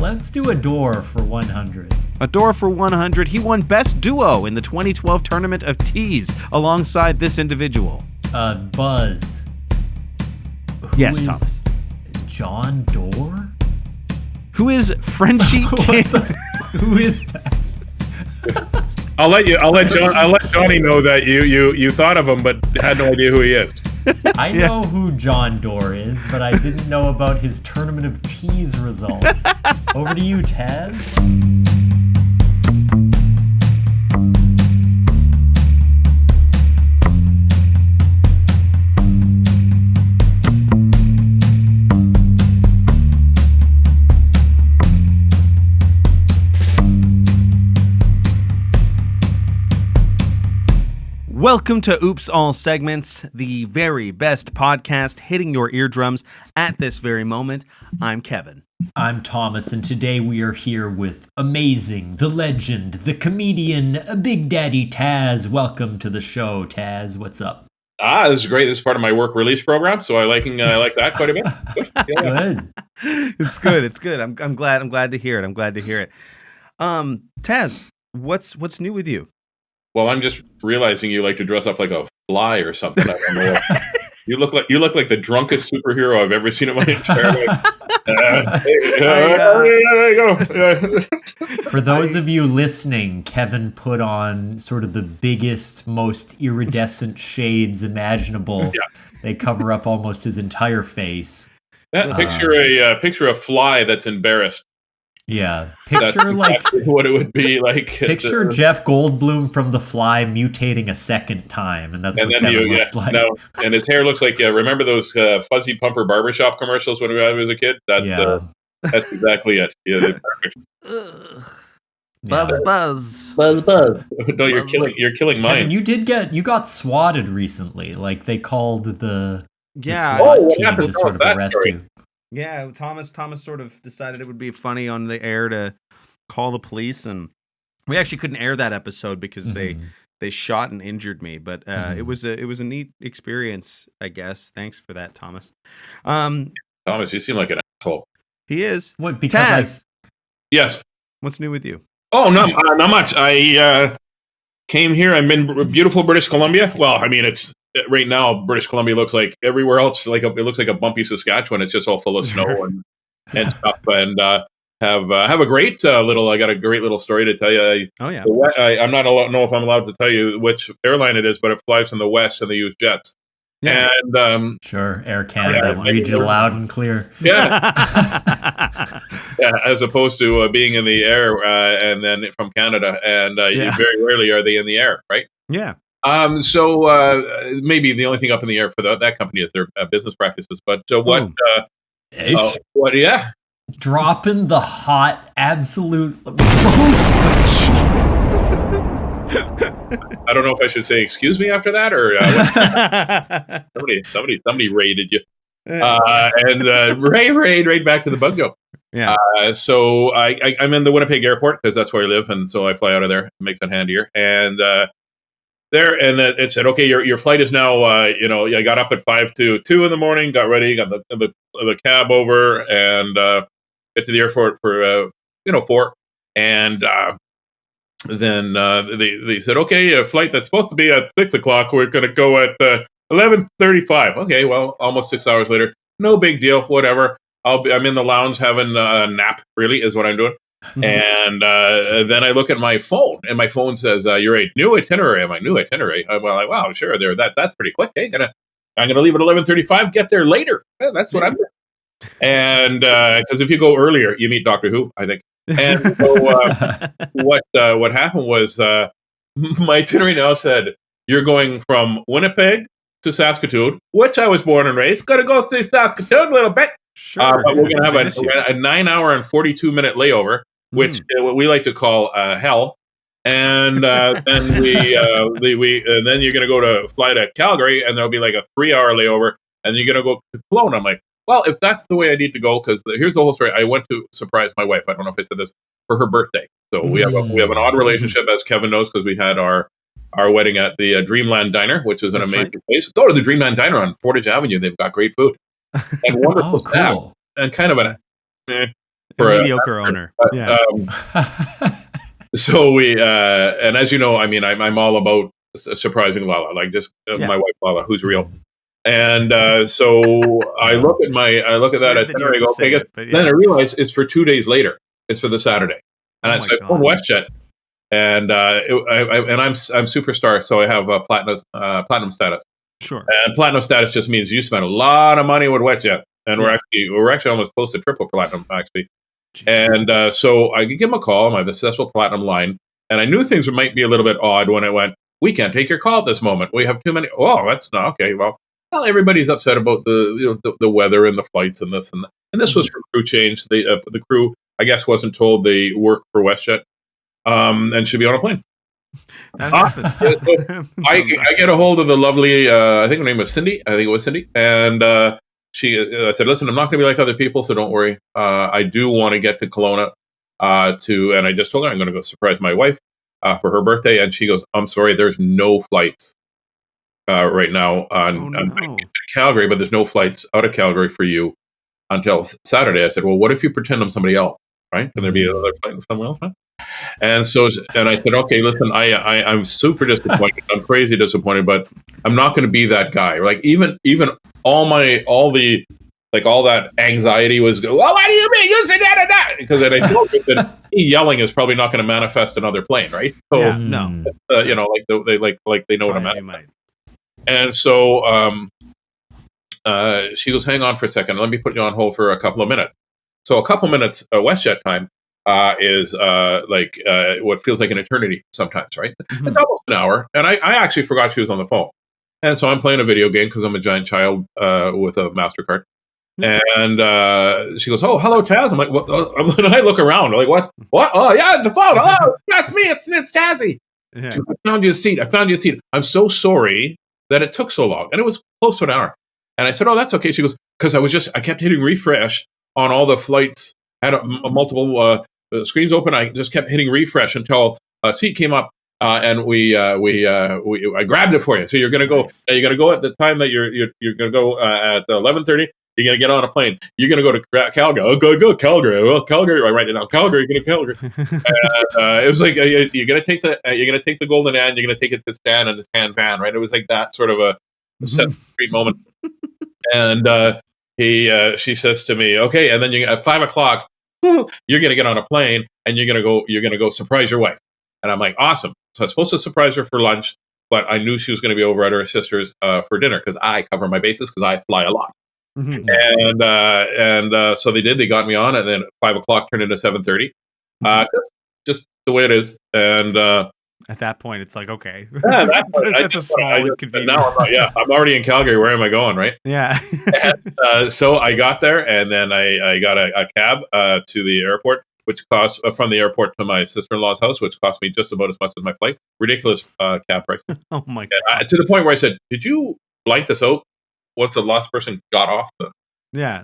Let's do a door for 100. A door for 100. He won Best Duo in the 2012 Tournament of Teas alongside this individual. Buzz. Yes, Thomas. John Doerr? Who is Frenchie King? Who is that? I'll let Johnny know that you thought of him, but had no idea who he is. I know who John Doerr is, but I didn't know about his Tournament of Teas results. Over to you, Taz. Welcome to Oops All Segments, the very best podcast hitting your eardrums at this very moment. I'm Kevin. I'm Thomas, and today we are here with amazing, the legend, the comedian, Big Daddy Tazz. Welcome to the show, Tazz. What's up? This is great. This is part of my work release program, so I like that quite a bit. Good. It's good. It's good. I'm glad to hear it. Tazz, what's new with you? Well, I'm just realizing you like to dress up like a fly or something. I don't know. You look like the drunkest superhero I've ever seen in my entire life. There you go. For those of you listening, Kevin put on sort of the biggest, most iridescent shades imaginable. Yeah. They cover up almost his entire face. Picture a fly that's embarrassed. Yeah, picture exactly what it would be like. Picture Jeff Goldblum from The Fly mutating a second time, and that's what Kevin looks like. No, and his hair looks like remember those Fuzzy Pumper barbershop commercials when I was a kid? That's exactly it. Yeah, perfect. Buzz. No, you're killing mine. Kevin, you got swatted recently. Like they called the SWAT team to sort of arrest you. Yeah, Thomas sort of decided it would be funny on the air to call the police, and we actually couldn't air that episode because they shot and injured me. But it was a neat experience, I guess. Thanks for that, Thomas. Thomas, you seem like an asshole. He is. What? Because yes. What's new with you? Oh, not much. I came here. I'm in beautiful British Columbia. Well, I mean, it's. Right now, British Columbia looks like everywhere else. It looks like a bumpy Saskatchewan. It's just all full of snow and stuff. And have a great I got a great little story to tell you. Oh yeah. I'm not know if I'm allowed to tell you which airline it is, but it flies from the west and they use jets. Yeah. And sure, Air Canada, read you loud and clear. Yeah. Yeah, as opposed to being in the air and then from Canada, and very rarely are they in the air, right? Yeah. So maybe the only thing up in the air for that company is their business practices. But so what? What? Yeah. Dropping the hot absolute. I don't know if I should say excuse me after that, or somebody raided you, and right back to the bug joke. Yeah. So I'm in the Winnipeg airport because that's where I live, and so I fly out of there. It makes it handier, and. It said, okay, your flight is now, I got up at 5 to 2 in the morning, got ready, got the cab over, and get to the airport for 4. And then they said, okay, a flight that's supposed to be at 6 o'clock, we're going to go at 11:35. Okay, well, almost 6 hours later, no big deal, whatever. I'm in the lounge having a nap, really, is what I'm doing. And then I look at my phone, and my phone says, "You're a new itinerary." I'm like, "New itinerary?" I'm like, "Wow, sure. That's pretty quick. Hey, I'm gonna leave at 11:35. Get there later. Yeah, that's what I'm doing." And because if you go earlier, you meet Doctor Who, I think. And so what happened was my itinerary now said you're going from Winnipeg to Saskatoon, which I was born and raised. Got to go see Saskatoon a little bit. Sure. But we're gonna have a 9-hour and 42-minute layover, which we like to call hell. And then then you're gonna fly to Calgary, and there'll be like a 3-hour layover, and you're gonna go to Kelowna. I'm like, well, if that's the way I need to go, because here's the whole story. I went to surprise my wife. I don't know if I said this, for her birthday. So we have an odd relationship, as Kevin knows, because we had our wedding at the Dreamland Diner, which is an amazing place. Go to the Dreamland Diner on Portage Avenue. They've got great food and wonderful staff, and kind of a mediocre owner. Yeah. So we, and as you know, I mean, I'm all about surprising Lala, like just my wife Lala, who's real. And so I look at that itinerary. I go, okay, then I realize it's for 2 days later. It's for the Saturday, and so I phone WestJet, and I'm superstar, so I have platinum status. Sure. And platinum status just means you spend a lot of money with WestJet, and we're actually almost close to triple platinum actually. Jeez. And so I give him a call on my successful platinum line, and I knew things might be a little bit odd when it went, we can't take your call at this moment. We have too many. Oh, that's not okay. Well, everybody's upset about the weather and the flights and this and that. And this was for crew change. The crew, I guess, wasn't told they work for WestJet and should be on a plane. That happens. I get a hold of the lovely, I think her name was Cindy. I think it was Cindy. And I said, listen, I'm not going to be like other people, so don't worry. I do want to get to Kelowna and I just told her I'm going to go surprise my wife for her birthday. And she goes, I'm sorry, there's no flights right now on Calgary, but there's no flights out of Calgary for you until Saturday. I said, well, what if you pretend I'm somebody else, right? Can there be another flight with someone else, right? And I said, okay, listen, I'm super disappointed. I'm crazy disappointed, but I'm not going to be that guy. Like even all that anxiety was, well, what do you mean? You said that? Because I told you that yelling is probably not going to manifest another plane, right? So, no. They know what I'm at. And so she goes, hang on for a second. Let me put you on hold for a couple of minutes. So a couple of minutes WestJet time is what feels like an eternity sometimes, right? Mm-hmm. It's almost an hour. And I actually forgot she was on the phone. And so I'm playing a video game because I'm a giant child with a MasterCard. And she goes, oh, hello, Tazz. I'm like, what? And I look around. I'm like, what? What? Oh, yeah, it's the phone. Oh, that's me. It's Tazzy. Yeah. I found you a seat. I'm so sorry that it took so long. And it was close to an hour. And I said, oh, that's okay. She goes, because I kept hitting refresh on all the flights. I had multiple screens open. I just kept hitting refresh until a seat came up. And I grabbed it for you. So you're gonna go. Nice. You're gonna go at the time that you're gonna go at 11:30. You're gonna get on a plane. You're gonna go to Calgary. Oh, go Calgary. Well, Calgary. I write it down. Calgary. You're gonna Calgary. It was like you're gonna take the golden hand. You're gonna take it to Stan and the Stan fan. Right. It was like that sort of a Sesame Street moment. And she says to me, okay. And then at 5:00, you're gonna get on a plane and you're gonna go surprise your wife. And I'm like, awesome. So I was supposed to surprise her for lunch, but I knew she was going to be over at her sister's for dinner because I cover my bases because I fly a lot. Mm-hmm. And so they did. They got me on, and then 5:00 turned into 7:30. Just the way it is. And at that point, it's like, okay, that's a small inconvenience. I'm already in Calgary. Where am I going? Right? Yeah. And, so I got there, and then I got a cab to the airport, which cost from the airport to my sister-in-law's house, which cost me just about as much as my flight. Ridiculous cab prices. Oh my god! To the point where I said, "Did you blank this out once the last person got off the?" Yeah,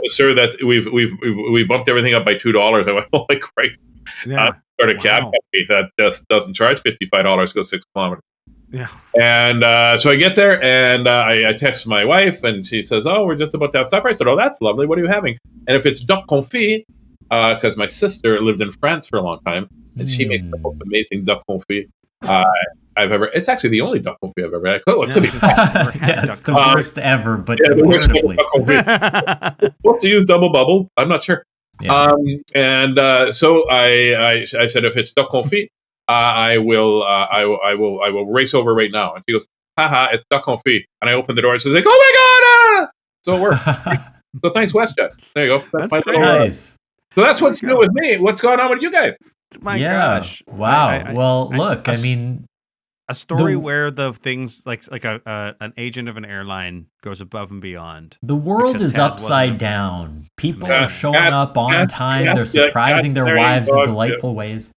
sir, that's we bumped everything up by $2. I went, holy Christ! Yeah, start a cab company that just doesn't charge $55 to go 6 kilometers. Yeah. And so I get there, and I text my wife, and she says, "Oh, we're just about to have supper." I said, "Oh, that's lovely. What are you having?" And if it's duck confit. Because my sister lived in France for a long time, and she makes the most amazing duck confit I've ever. It's actually the only duck confit I've ever had. It's the worst ever, but the worst duck confit. Supposed to use double bubble. I'm not sure. Yeah. So I said, if it's duck confit, I will race over right now. And she goes, haha, it's duck confit. And I open the door and she's like, oh my god! So it worked. So thanks, WestJet. There you go. That's great. Nice. So that's what's new with me. What's going on with you guys? My gosh! Wow. Look, I mean, a story where the things like an agent of an airline goes above and beyond. The world is upside down. People are showing up on time. They're surprising their wives in delightful ways.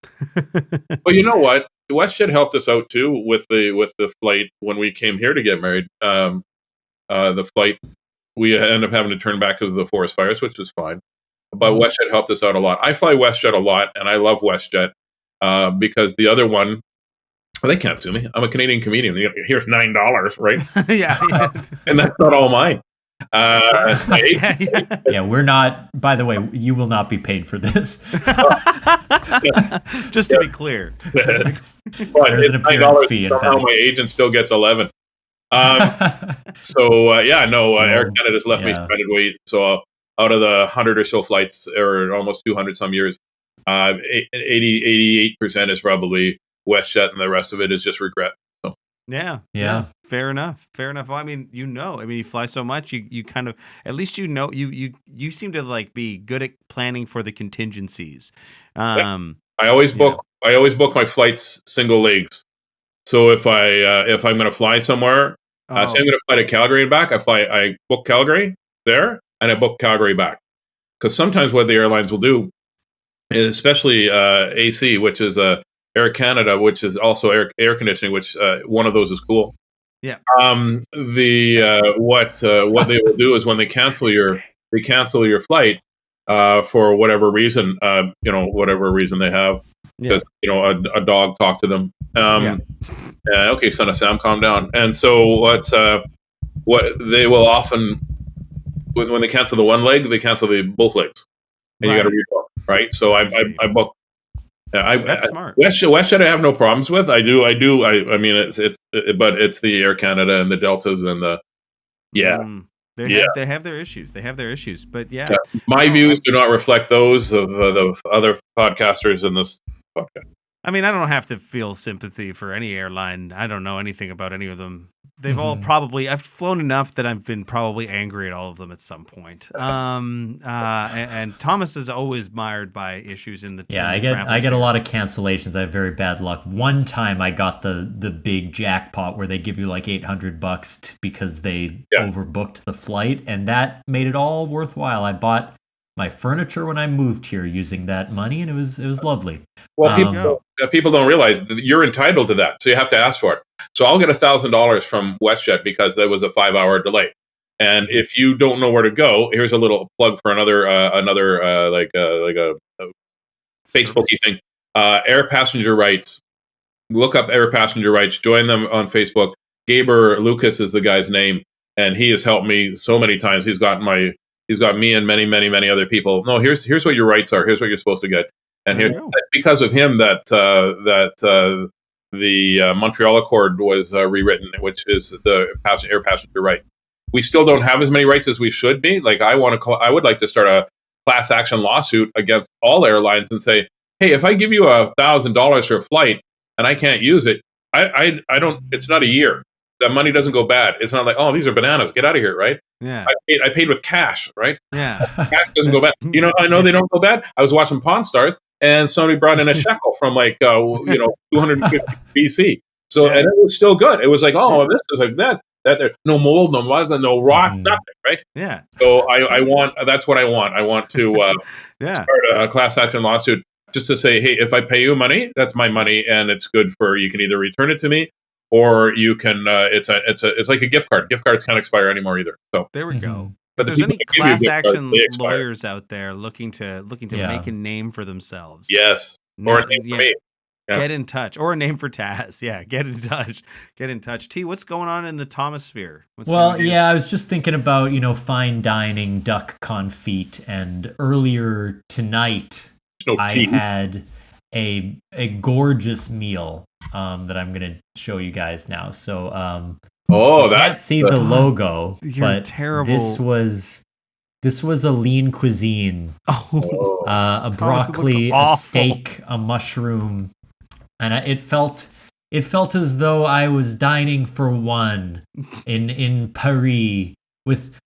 Well, you know what? WestJet helped us out too with the flight when we came here to get married. The flight we ended up having to turn back because of the forest fires, which was fine. But WestJet helped us out a lot. I fly WestJet a lot, and I love WestJet because the other one, well, they can't sue me. I'm a Canadian comedian. Here's $9, right? Yeah. And that's not all mine. My Yeah, we're not. By the way, you will not be paid for this. Just to be clear. But There's an it's appearance $9. fee, in Somehow fact. my agent still gets 11. Air Canada just left me stranded weight. So out of the 100 or so flights, or almost 200 some years, 88% is probably WestJet, and the rest of it is just regret. So. Yeah. Fair enough. Well, I mean, you fly so much, you kind of, at least you seem to like be good at planning for the contingencies. I always book my flights single legs. So if I'm going to fly somewhere, say I'm going to fly to Calgary and back, I book Calgary there and I book Calgary back. Because sometimes what the airlines will do, especially AC, which is Air Canada, which is also air conditioning, which one of those is cool. Yeah. What they will do is when they cancel your flight for whatever reason, whatever reason they have, because a dog talked to them. Okay, son of Sam, calm down. And so what they will often, when they cancel the one leg, they cancel both legs, and you got to rebook, right? So I book. That's smart. WestJet I have no problems with. I mean, but it's the Air Canada and the Deltas and the They have their issues. But my views do not reflect those of the other podcasters in this podcast. I mean, I don't have to feel sympathy for any airline. I don't know anything about any of them. They've all probably, I've flown enough that I've been probably angry at all of them at some point. And Thomas is always mired by issues in the I get a lot of cancellations. I have very bad luck. One time I got the big jackpot where they give you like $800 because they overbooked the flight, and that made it all worthwhile. I bought my furniture when I moved here using that money, and it was lovely. Well, people don't realize that you're entitled to that, so you have to ask for it. So I'll get $1,000 from WestJet because there was a 5-hour delay. And if you don't know where to go, here's a little plug for another Facebooky thing. Air Passenger Rights. Look up Air Passenger Rights. Join them on Facebook. Gaber Lucas is the guy's name, and he has helped me so many times. He's got me and many, many, many other people. No, here's what your rights are. Here's what you're supposed to get. And it's because of him that the Montreal Accord was rewritten, which is the air passenger right. We still don't have as many rights as we should be. Like I would like to start a class action lawsuit against all airlines and say, hey, if I give you $1,000 for a flight and I can't use it, I don't. It's not a year. The money doesn't go bad. It's not like, oh, these are bananas. Get out of here, right? Yeah. I paid with cash, right? Yeah. Cash doesn't go bad. I know they don't go bad. I was watching Pawn Stars, and somebody brought in a shekel from 250 BC. So and it was still good. It was like, oh, this is like that. That no mold, no mud, no rock, nothing, right? Yeah. So I want. That's what I want. I want to start a class action lawsuit just to say, hey, if I pay you money, that's my money, and it's good for you can either return it to me. Or you can. It's like a gift card. Gift cards can't expire anymore either. So there we go. But if there's any class action lawyers out there looking to make a name for themselves, yes, or a name for me, get in touch, or a name for Tazz. Yeah, get in touch. T, what's going on in the Thomas sphere? I was just thinking about fine dining, duck confit, and earlier tonight I had a gorgeous meal. That I'm going to show you guys now. So, you can't see the logo, but terrible. This was a lean cuisine. A broccoli, a steak, a mushroom, and it felt as though I was dining for one in Paris with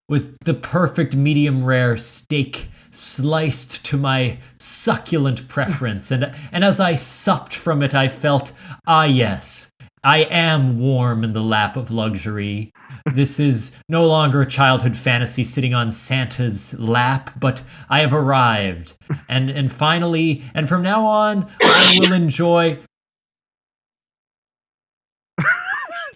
the perfect medium rare steak sliced to my succulent preference, and as I supped from it, I felt, yes, I am warm in the lap of luxury. This is no longer a childhood fantasy sitting on Santa's lap, but I have arrived, and finally, and from now on, I will enjoy.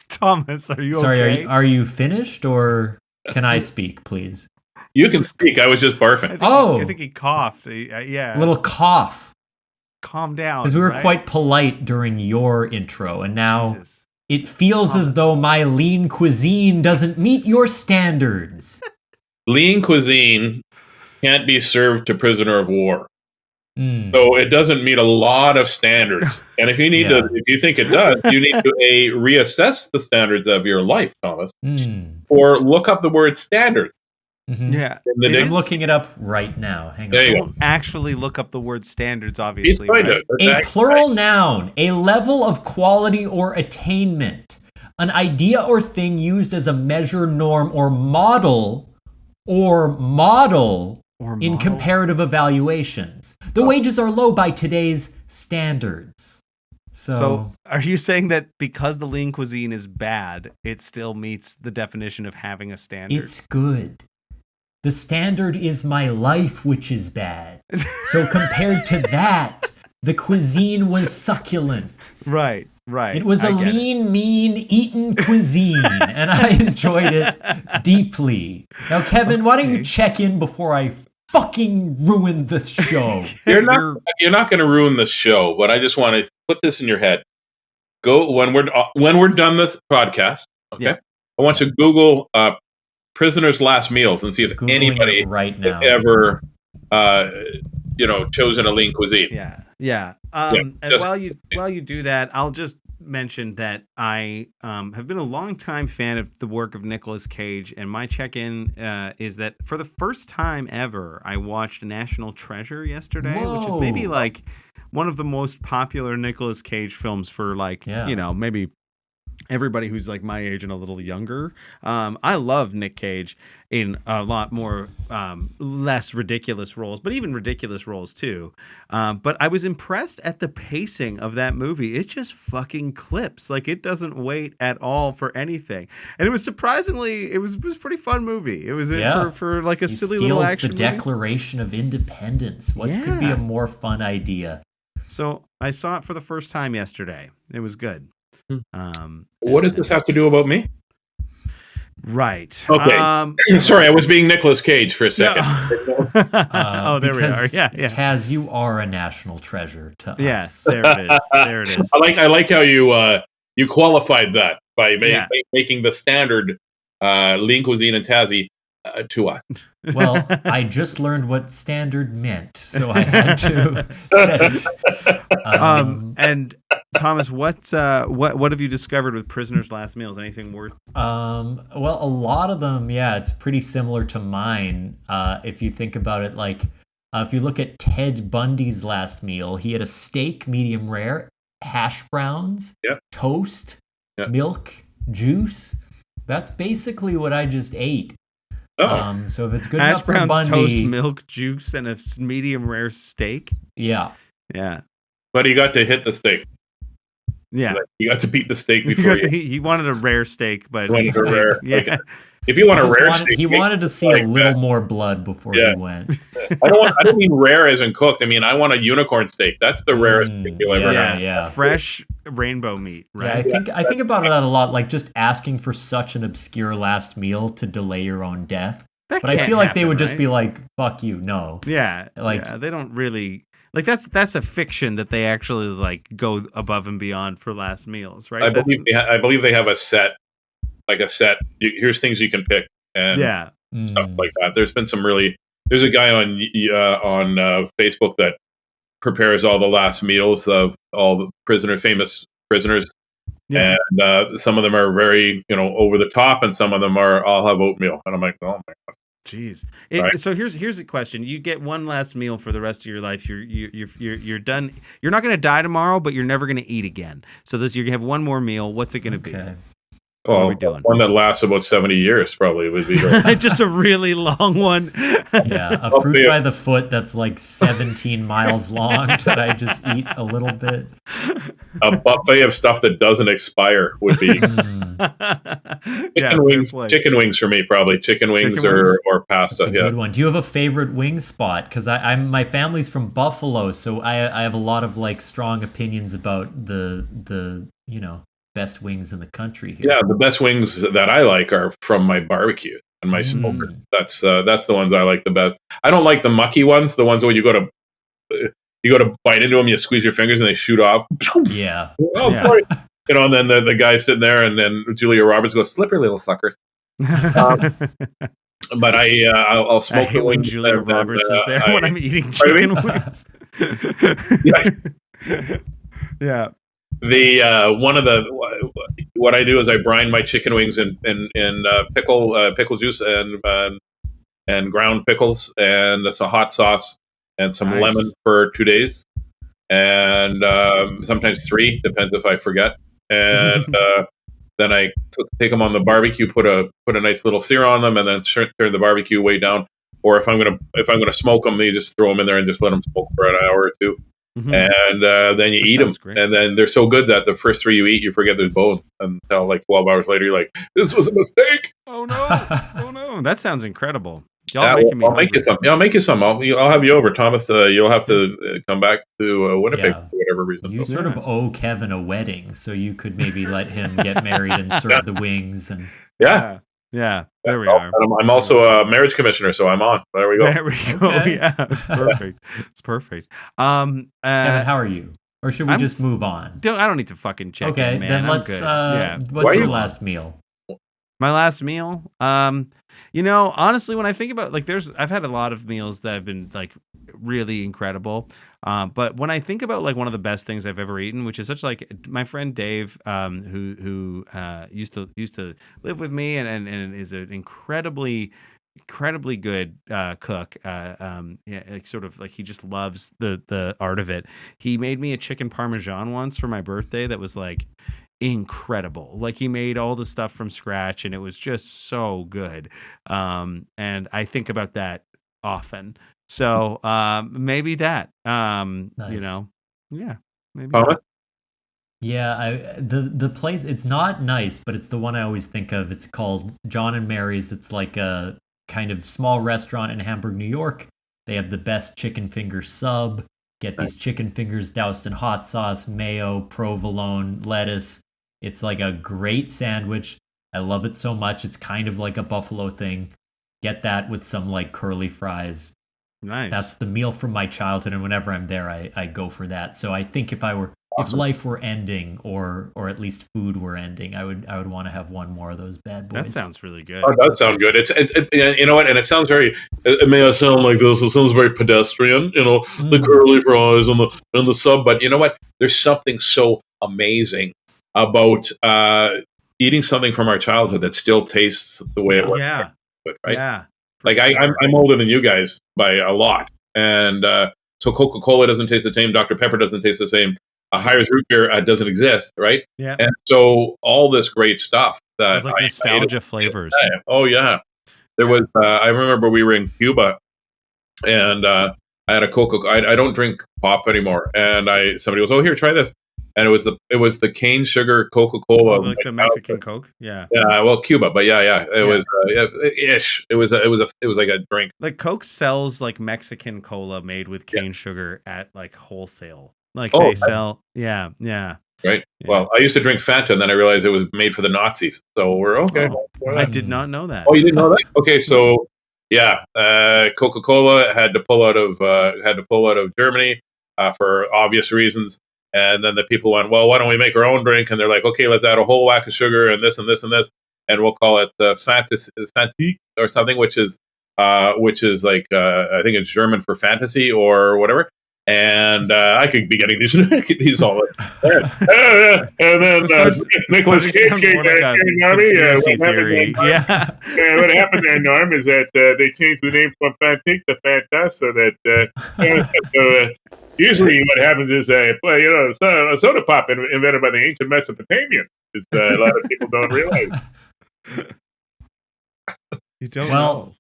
Thomas, are you Sorry, okay? are you finished, or can I speak, please? You can speak. I was just barfing. I think he coughed. Yeah. A little cough. Calm down. Because we were quite polite during your intro, and now it feels as though my lean cuisine doesn't meet your standards. lean cuisine can't be served to prisoner of war. So it doesn't meet a lot of standards. And if you need if you think it does, you need to reassess the standards of your life, Thomas, or look up the word standard. Yeah, I'm looking it up right now. Hang on. Don't actually look up the word standards, obviously. A plural noun, a level of quality or attainment, an idea or thing used as a measure, norm, or model in comparative evaluations. The wages are low by today's standards. So are you saying that because the lean cuisine is bad, it still meets the definition of having a standard? It's good. The standard is my life, which is bad. So compared to that, the cuisine was succulent. Right. It was a lean, mean, eaten cuisine, and I enjoyed it deeply. Now, Kevin, why don't you check in before I fucking ruin the show? You're not going to ruin the show, but I just want to put this in your head. Go when we're done this podcast. Okay, yeah. I want you to Google prisoners' last meals and see if anybody right now ever chosen a lean cuisine. Yeah. And while you do that, I'll just mention that I have been a longtime fan of the work of Nicolas Cage, and my check-in is that for the first time ever, I watched National Treasure yesterday, which is maybe like one of the most popular Nicolas Cage films for maybe everybody who's like my age and a little younger. I love Nick Cage in a lot more less ridiculous roles, but even ridiculous roles too. But I was impressed at the pacing of that movie. It just fucking clips. Like, it doesn't wait at all for anything. And it was surprisingly, it was a pretty fun movie. It was for like a silly little action movie. The Declaration of Independence. What could be a more fun idea? So I saw it for the first time yesterday. It was good. What does this have to do about me? Right. Okay. Sorry, I was being Nicolas Cage for a second. There we are. Yeah. Taz, you are a national treasure to us. Yes, there it is. I like how you qualified that by making the standard lean cuisine and Tazzy to us. Well, I just learned what standard meant, so I had to say it. And Thomas, what have you discovered with Prisoners' Last Meals? Anything worth? Well, a lot of them, it's pretty similar to mine. If you think about it, like if you look at Ted Bundy's last meal, he had a steak, medium rare, hash browns, toast, milk, juice. That's basically what I just ate. So if it's good hash enough for browns, Bundy, toast, milk, juice, and a medium rare steak. Yeah. But he got to hit the steak. Yeah, you got to beat the steak before he wanted a rare steak, but wanted a rare. Yeah. If you want a rare steak, he wanted to see a little more blood before he went. I don't mean rare as in cooked. I mean, I want a unicorn steak. That's the rarest steak you'll ever have. Yeah, fresh rainbow meat. Right. Yeah, I think about that a lot. Like just asking for such an obscure last meal to delay your own death. But I feel like they would just be like, "Fuck you, no." Yeah, they don't really. Like that's a fiction that they actually like go above and beyond for last meals, right? I believe they have a set. Here's things you can pick and stuff like that. There's been some there's a guy on Facebook that prepares all the last meals of all the famous prisoners, and some of them are very over the top, and some of them are I'll have oatmeal, and I'm like, oh my god. Jeez. So here's a question. You get one last meal for the rest of your life. You're done. You're not going to die tomorrow, but you're never going to eat again. So you have one more meal. What's it going to be? What are we doing? One that lasts about 70 years probably would be just a really long one. A fruit by the foot that's like 17 miles long that I just eat a little bit. A buffet of stuff that doesn't expire would be chicken wings for me, probably chicken wings or pasta. That's a good one. Do you have a favorite wing spot? Because my family's from Buffalo, so I have a lot of like strong opinions about the best wings in the country here. Yeah, the best wings that I like are from my barbecue and my smoker. That's the ones I like the best. I don't like the mucky ones, the ones where you go to bite into them, you squeeze your fingers and they shoot off. Yeah. Boy. And then the guy sitting there, and then Julia Roberts goes, "Slippery little suckers." But I'll I smoke hate the when wings. Julia and then, Roberts is there when I'm eating chicken wings. Yeah. The one of the what I do is I brine my chicken wings in pickle juice and ground pickles and some hot sauce and some Nice. lemon for 2 days, and sometimes 3, depends if I forget. And then I take them on the barbecue, put a nice little sear on them, and then turn the barbecue way down. Or if I'm gonna smoke them, you just throw them in there and just let them smoke for an hour or 2. And then you eat them, great. and then they're so good that the first 3 you eat, you forget there's bone until like 12 hours later. You're like, "This was a mistake." Oh no! Oh no! That sounds incredible. Y'all Yeah, making me I'll make you hungry. some. Yeah, I'll make you some. I'll have you over, Thomas. You'll have to come back to Winnipeg Yeah. for whatever reason. You sort of owe Kevin a wedding, so you could maybe let him get married and serve the wings. And Yeah. Yeah. There we are. I'm also a marriage commissioner, so I'm on. There we go. There we go. Okay. Yeah, it's perfect. It's perfect. Kevin, how are you? Or should we I'm just move on? I don't need to fucking check Okay, in, man. then I'm let's. good. Why What's are your you- last meal? My last meal, honestly, when I think about I've had a lot of meals that have been like really incredible. But when I think about like one of the best things I've ever eaten, which is such like my friend Dave, who used to live with me and is an incredibly good cook. Like sort of like he just loves the art of it. He made me a chicken parmesan once for my birthday that was like incredible. Like he made all the stuff from scratch and it was just so good. And I think about that often. So maybe that. Nice. Yeah, maybe. Thomas? Yeah, the place, it's not nice, but it's the one I always think of. It's called John and Mary's. It's like a kind of small restaurant in Hamburg, New York. They have the best chicken finger sub. Get these chicken fingers doused in hot sauce, mayo, provolone, lettuce. It's like a great sandwich. I love it so much. It's kind of like a buffalo thing. Get that with some like curly fries. Nice. That's the meal from my childhood, and whenever I'm there, I go for that. So I think if if life were ending, or at least food were ending, I would want to have one more of those bad boys. That sounds really good. Oh, it does sound good. It's you know what, and it sounds very. It may not sound like this. It sounds very pedestrian. The curly fries and the sub. But you know what? There's something so amazing about eating something from our childhood that still tastes the way it was. Yeah. Right? Yeah. Like I'm older than you guys by a lot, and so Coca-Cola doesn't taste the same. Dr. Pepper doesn't taste the same. Hires root beer doesn't exist, right? Yeah. And so all this great stuff that It's like nostalgia flavors. Oh yeah, there was. I remember we were in Cuba, and I had a Coca. I don't drink pop anymore, and somebody goes, "Oh, here, try this." And it was the cane sugar Coca-Cola, Like the Mexican Coke. Yeah. Yeah, well, Cuba, but it was ish. It was like a drink. Like Coke sells like Mexican cola made with cane sugar at like wholesale. Like Oh, they right. sell. Yeah. Right. Yeah. Well, I used to drink Fanta, and then I realized it was made for the Nazis. So we're okay. Oh, I did not know that. Oh, you didn't know that? Okay, so yeah, Coca-Cola had to pull out of Germany for obvious reasons, and then the people went, well, why don't we make our own drink? And they're like, okay, let's add a whole whack of sugar and this and this and this, and we'll call it Fantique or something, which is like I think it's German for fantasy or whatever. And I could be getting these all. And then Nicholas Cage came back. What happened there, Norm, is that they changed the name from Fantique to Fanta, so that usually what happens is a soda pop invented by the ancient Mesopotamians. Is a lot of people don't realize. You don't Well, know.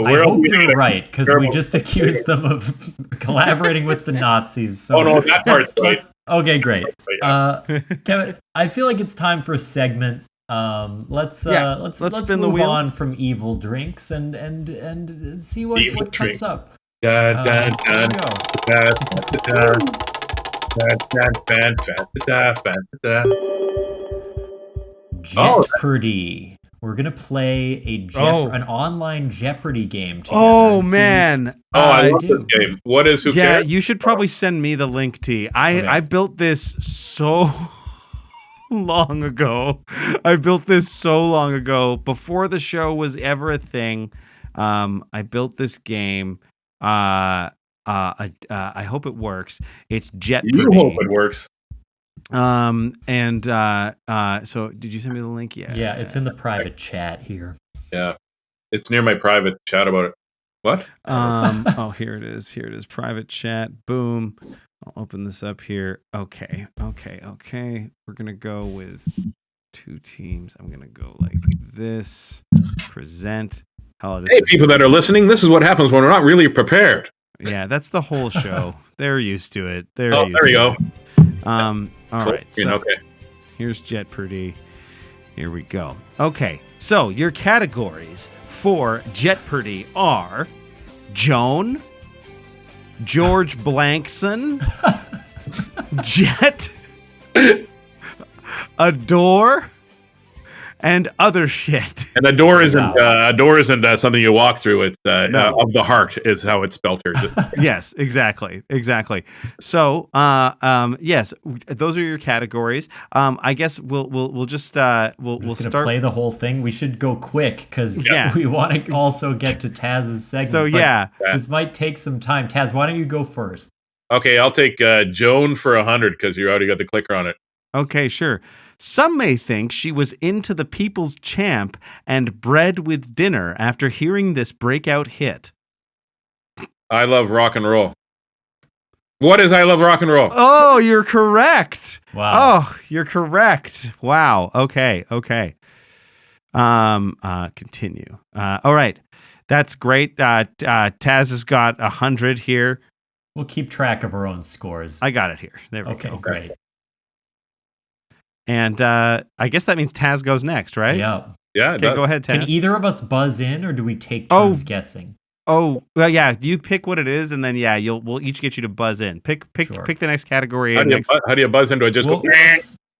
I hope you're right, because we just accused them of collaborating with the Nazis. So no, that part's right. Okay, great. Kevin, I feel like it's time for a segment. Let's spin the move wheel on from evil drinks and see what comes up. Jett-perdy. We're gonna play an online Jett-perdy game together. Oh man! I love this game. What is who cares? You should probably send me the link, T. I built this so long ago. Before the show was ever a thing. I built this game. I hope it works. It's Jett-perdy. You hope it works. So did you send me the link? Yeah, it's in the private chat here. Yeah, it's near my private chat about it. What? Here it is. Here it is. Private chat. Boom. I'll open this up here. Okay. We're gonna go with 2 teams. I'm gonna go like this. Present. Hey, people that are listening, this is what happens when we're not really prepared. Yeah, that's the whole show. They're used to it. There you go. All right. So okay. Here's Jett-perdy. Here we go. Okay. So your categories for Jett-perdy are Joan, George Blankson, Jett, Adore, and other shit. And adore isn't something you walk through. It's of the heart is how it's spelled here. Yes, exactly. So, yes, those are your categories. I guess we'll just start. Play the whole thing. We should go quick because we want to also get to Tazz's segment. So this might take some time. Tazz, why don't you go first? Okay, I'll take Joan for 100 because you already got the clicker on it. Okay, sure. Some may think she was into the People's Champ and bread with dinner after hearing this breakout hit. I love rock and roll. What is I love rock and roll? Oh, you're correct. Wow. Oh, you're correct. Wow. Okay. Continue. All right. That's great. Tazz has got 100 here. We'll keep track of our own scores. I got it here. There we go. Okay, great. And I guess that means Tazz goes next, right? Yeah. Yeah. Okay, go ahead, Tazz. Can either of us buzz in, or do we take turns guessing? Oh, well, yeah. You pick what it is, and then we'll each get you to buzz in. Pick the next category. How do you buzz into it? Just go.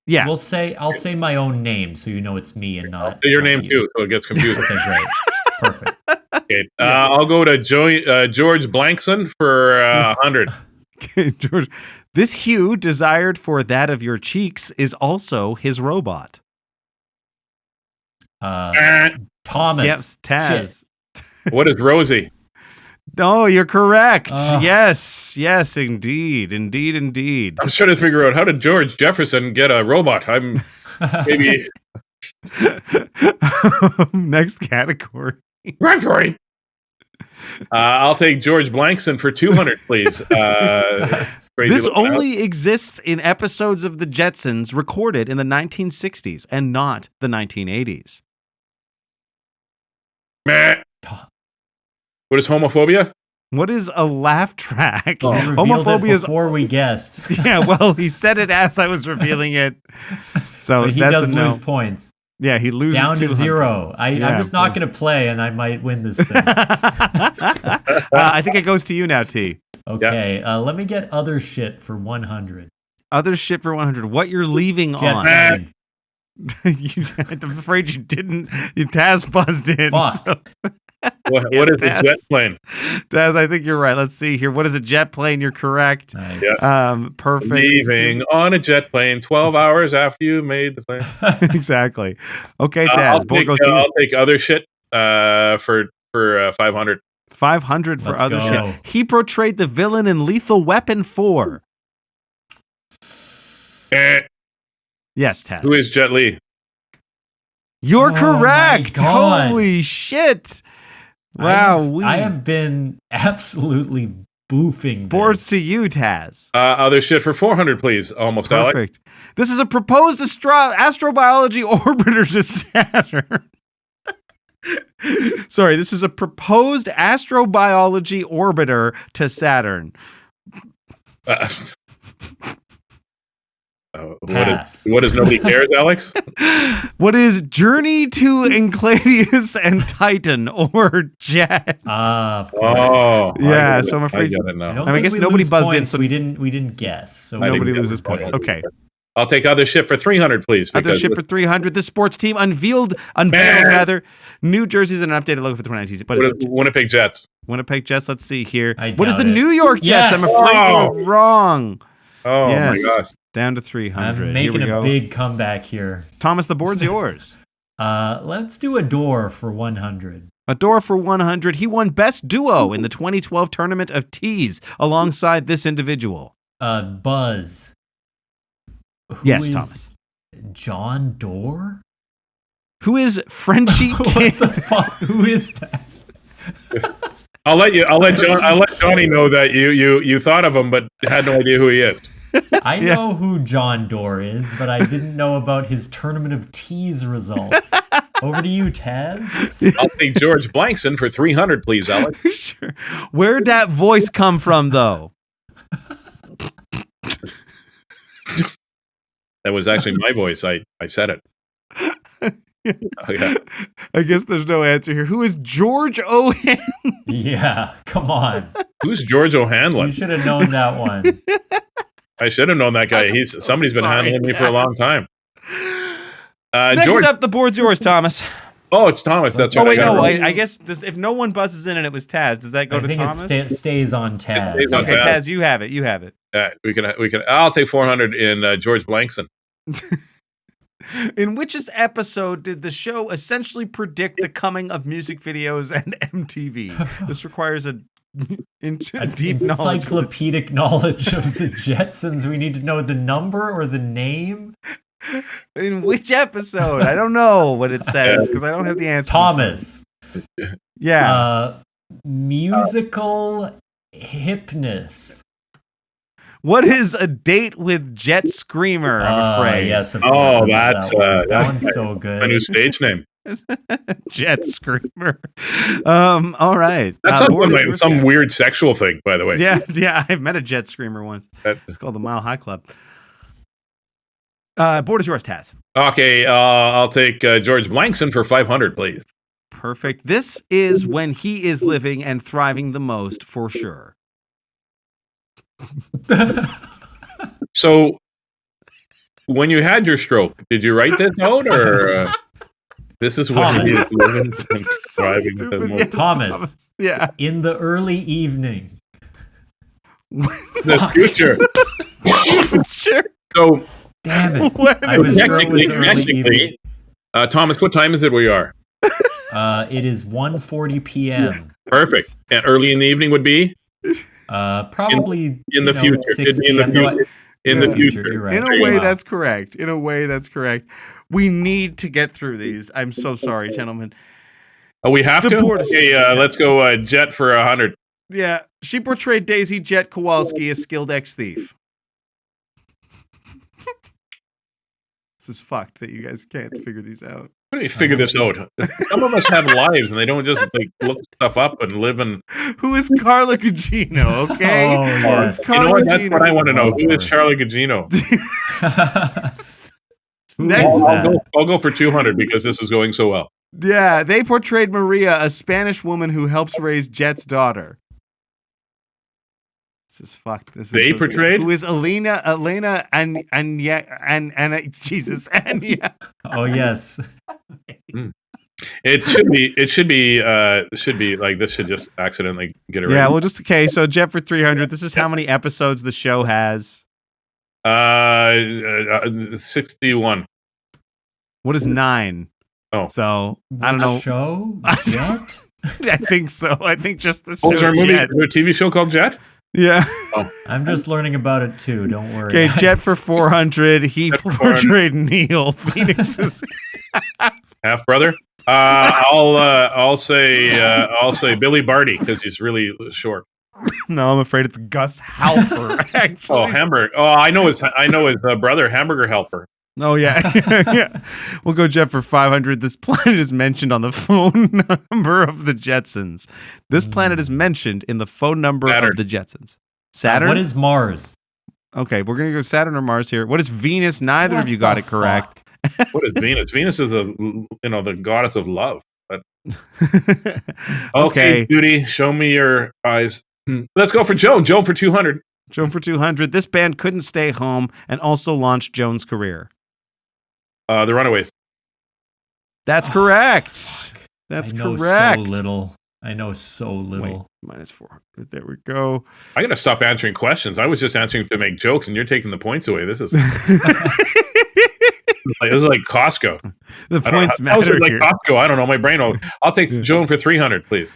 Yeah. I'll say my own name, so you know it's me and not. I'll say your name too, so it gets confusing. Okay, great. Perfect. Okay. I'll go to George Blankson for 100. George, this hue desired for that of your cheeks is also his robot. Thomas. Yes, Tazz. What is Rosie? No, you're correct. Yes, indeed. I'm just trying to figure out how did George Jefferson get a robot? I'm maybe next category. Right. I'll take George Blankson for 200, please. This only exists in episodes of The Jetsons recorded in the 1960s and not the 1980s. Meh. What is homophobia? What is a laugh track? Homophobia is before we guessed. Yeah, well, he said it as I was revealing it. So but he that's does lose points. Yeah, he loses down to 200. 0. I'm just not going to play, and I might win this thing. I think it goes to you now, T. Okay, let me get other shit for 100. Other shit for 100. What you're leaving on? I'm afraid you didn't. You Tazz buzzed in. Fuck. So. What is a jet plane? Tazz, I think you're right. Let's see here. What is a jet plane? You're correct. Nice. Yeah. Perfect. Leaving on a jet plane 12 hours after you made the plane. Exactly. Okay, Tazz. I'll take other shit for 500. 500 for Let's other go. shit. He portrayed the villain in Lethal Weapon 4. Yes, Tazz. Who is Jet Li? You're correct. My God. Holy shit. Wow. I have been absolutely boofing Boards this. to you, Tazz. Other shit for 400, please. Almost Perfect. This is a proposed astrobiology orbiter to Saturn. Sorry, this is a proposed astrobiology orbiter to Saturn. What is nobody cares, Alex? What is Journey to Enceladus and Titan or Jet? Of course. Oh, yeah. So I'm afraid. I guess nobody buzzed in. So we didn't guess. So nobody loses points. Okay. I'll take other shit for 300, please. Other shit for 300. The sports team unveiled new jerseys and an updated logo for the 2019 season. But Winnipeg Jets. Winnipeg Jets. Let's see here. I What is doubt the it. New York Jets? Yes! I'm afraid you're wrong. Oh Yes. my gosh. Down to 300. I'm making Here we a go. big comeback here. Thomas, the board's yours. Let's do a door for 100. A door for 100. He won Best Duo in the 2012 Tournament of Teas alongside this individual. Buzz. Yes, Thomas. John Doerr? Who is Frenchie King? What the fuck? Who is that? I'll let Johnny know that you thought of him, but had no idea who he is. I know who John Doerr is, but I didn't know about his Tournament of Teas results. Over to you, Taz. I'll take George Blankson for 300, please, Alex. Sure. Where'd that voice come from, though? That was actually my voice. I said it. Oh, yeah. I guess there's no answer here. Who is George O'Hanlon? Yeah, come on. Who's George O'Hanlon? You should have known that one. I should have known that guy. Somebody's been handling me for a long time. Next George, up, the board's yours, Thomas. Oh, it's Thomas. That's right. Oh wait, no. I guess if no one buzzes in and it was Taz, does that go to Thomas? I think it stays on Taz. Stays on Okay, Taz, you have it. we can. I'll take 400 in George Blankson. In which episode did the show essentially predict the coming of music videos and MTV? This requires a deep encyclopedic knowledge of the Jetsons. We need to know the number or the name. In which episode? I don't know what it says because I don't have the answer. Thomas. Yeah. Musical hipness. What is A Date with Jet Screamer? I'm afraid. Yes. Oh, that's that one's so good. My new stage name. Jet Screamer. All right. That's some weird sexual thing, by the way. Yeah. I've met a Jet Screamer once. It's called the Mile High Club. Board is yours, Taz. Okay, I'll take George Blankson for 500, please. Perfect. This is when he is living and thriving the most, for sure. So, when you had your stroke, did you write this out, or this is when he is living and thriving the most? Yes, Thomas. Yeah. In the early evening. The future. Sure. So, damn it. I was sure it was early evening. Thomas, what time is it where you are? It is 1:40 p.m. Perfect. And early in the evening would be? Probably in the future. 6 In the future. You're right. In a way, that's correct. We need to get through these. I'm so sorry, gentlemen. Oh, we have to? Okay, let's go Jet for 100. Yeah. She portrayed Daisy Jet Kowalski, a skilled ex-thief. This is fucked that you guys can't figure these out. How do you figure this out? Some of us have lives and they don't just look stuff up and live in. Who is Carla Gugino? Okay, Oh, yes. You know what? That's what I want to know. Who is Charlie Gugino? Next, I'll go for 200 because this is going so well. Yeah, they portrayed Maria, a Spanish woman who helps raise Jet's daughter. This is fucked. They portrayed? Who is Elena and Jesus Anya. Oh yes. It should be like this should just accidentally get it right. Yeah, well, just okay. So Jet for 300. This is how many episodes the show has. 61. What is 9? Oh, so I don't know. Show Jet? I think so. I think just the show. is there a movie? Jet. Is there a TV show called Jet? Yeah. Oh. I'm just learning about it too. Don't worry. Okay, Jet for 400. He portrayed Neil Phoenix's half brother. I'll say Billy Barty because he's really short. No, I'm afraid it's Gus Halper. Actually. Oh, Hamburger. Oh, I know his brother, Hamburger Helper. Oh yeah. Yeah. We'll go Jet for 500. This planet is mentioned on the phone number of the Jetsons. This planet is mentioned in the phone number of the Jetsons. Saturn? What is Mars? Okay, we're going to go Saturn or Mars here. What is Venus? Neither of you got it correct. What is Venus? Venus is the goddess of love. But... okay, Judy, show me your eyes. Let's go for Joan. Joan for 200. Joan for 200. This band couldn't stay home and also launched Joan's career. The Runaways. That's correct. That's correct. I know so little. Wait, -400. There we go. I gotta stop answering questions. I was just answering to make jokes, and you're taking the points away. This is. This is like Costco. The points How is it matter like here. Costco? I don't know. My brain. I'll take Joan for 300, please.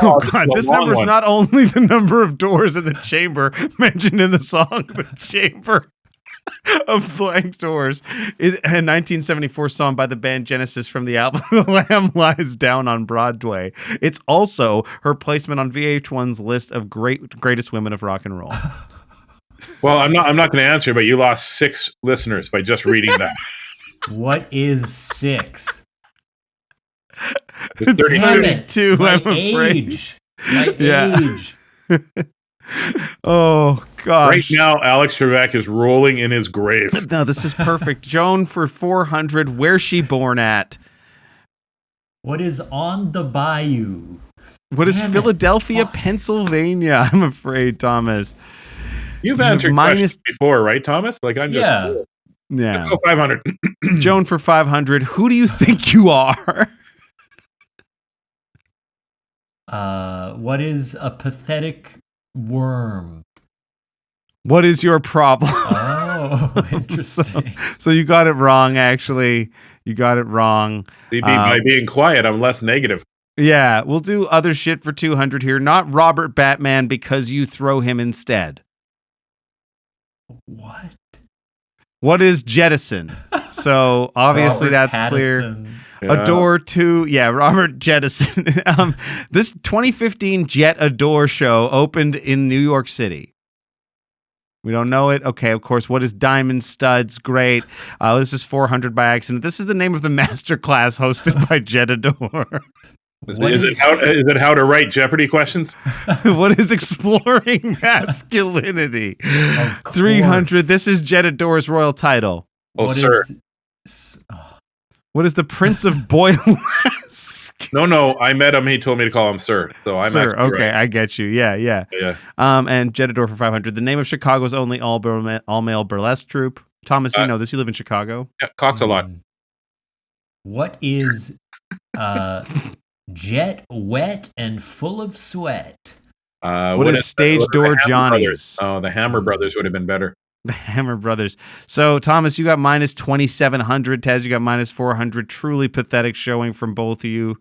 Oh God! this This is a long number is one. not only the number of doors in the chamber mentioned in the song, the chamber of blank doors, is a 1974 song by the band Genesis from the album "The Lamb Lies Down on Broadway." It's also her placement on VH1's list of greatest women of rock and roll. Well, I'm not going to answer, but you lost 6 listeners by just reading that. What is 6? It's 32. Damn it. 32, My I'm afraid. age. My Yeah. age. Oh gosh! Right now, Alex Trebek is rolling in his grave. No, this is perfect. Joan for 400. Where's she born at? What is on the bayou? What is Damn it. Philadelphia, Fuck. Pennsylvania? I'm afraid, Thomas. You've You have answered questions before, right, Thomas? Like I'm just Yeah. Yeah. Let's go 500. Joan for 500. Who do you think you are? What is a pathetic worm? What is your problem? Oh, interesting. So you got it wrong, actually. You got it wrong. See, by being quiet, I'm less negative. Yeah, we'll do other shit for 200 here. Not Robert Batman because you throw him instead. What? What is jettison? So obviously Robert that's clear. Pattinson. Adore 2, yeah, Robert Jettison. This 2015 Jet Adore show opened in New York City. We don't know it. Okay, of course. What is Diamond Studs? Great. This is 400 by accident. This is the name of the master class hosted by Jet Adore. Is it how to write Jeopardy questions? What is exploring masculinity? Of course. 300. This is Jet Adore's royal title. Oh, What sir. What is the Prince of Boylesque? No. I met him. He told me to call him sir. So I'm Sir, actually okay, right. I get you. Yeah. Yeah. And Jettador for 500. The name of Chicago's only all-male burlesque troupe. Thomas, you know this. You live in Chicago. Yeah, Cox a lot. What is jet wet and full of sweat? What is Stage what are the Door Hammer Johnny's? Brothers? Oh, the Hammer Brothers would have been better. The Hammer Brothers. So, Thomas, you got minus 2,700. Taz, you got minus 400. Truly pathetic showing from both of you.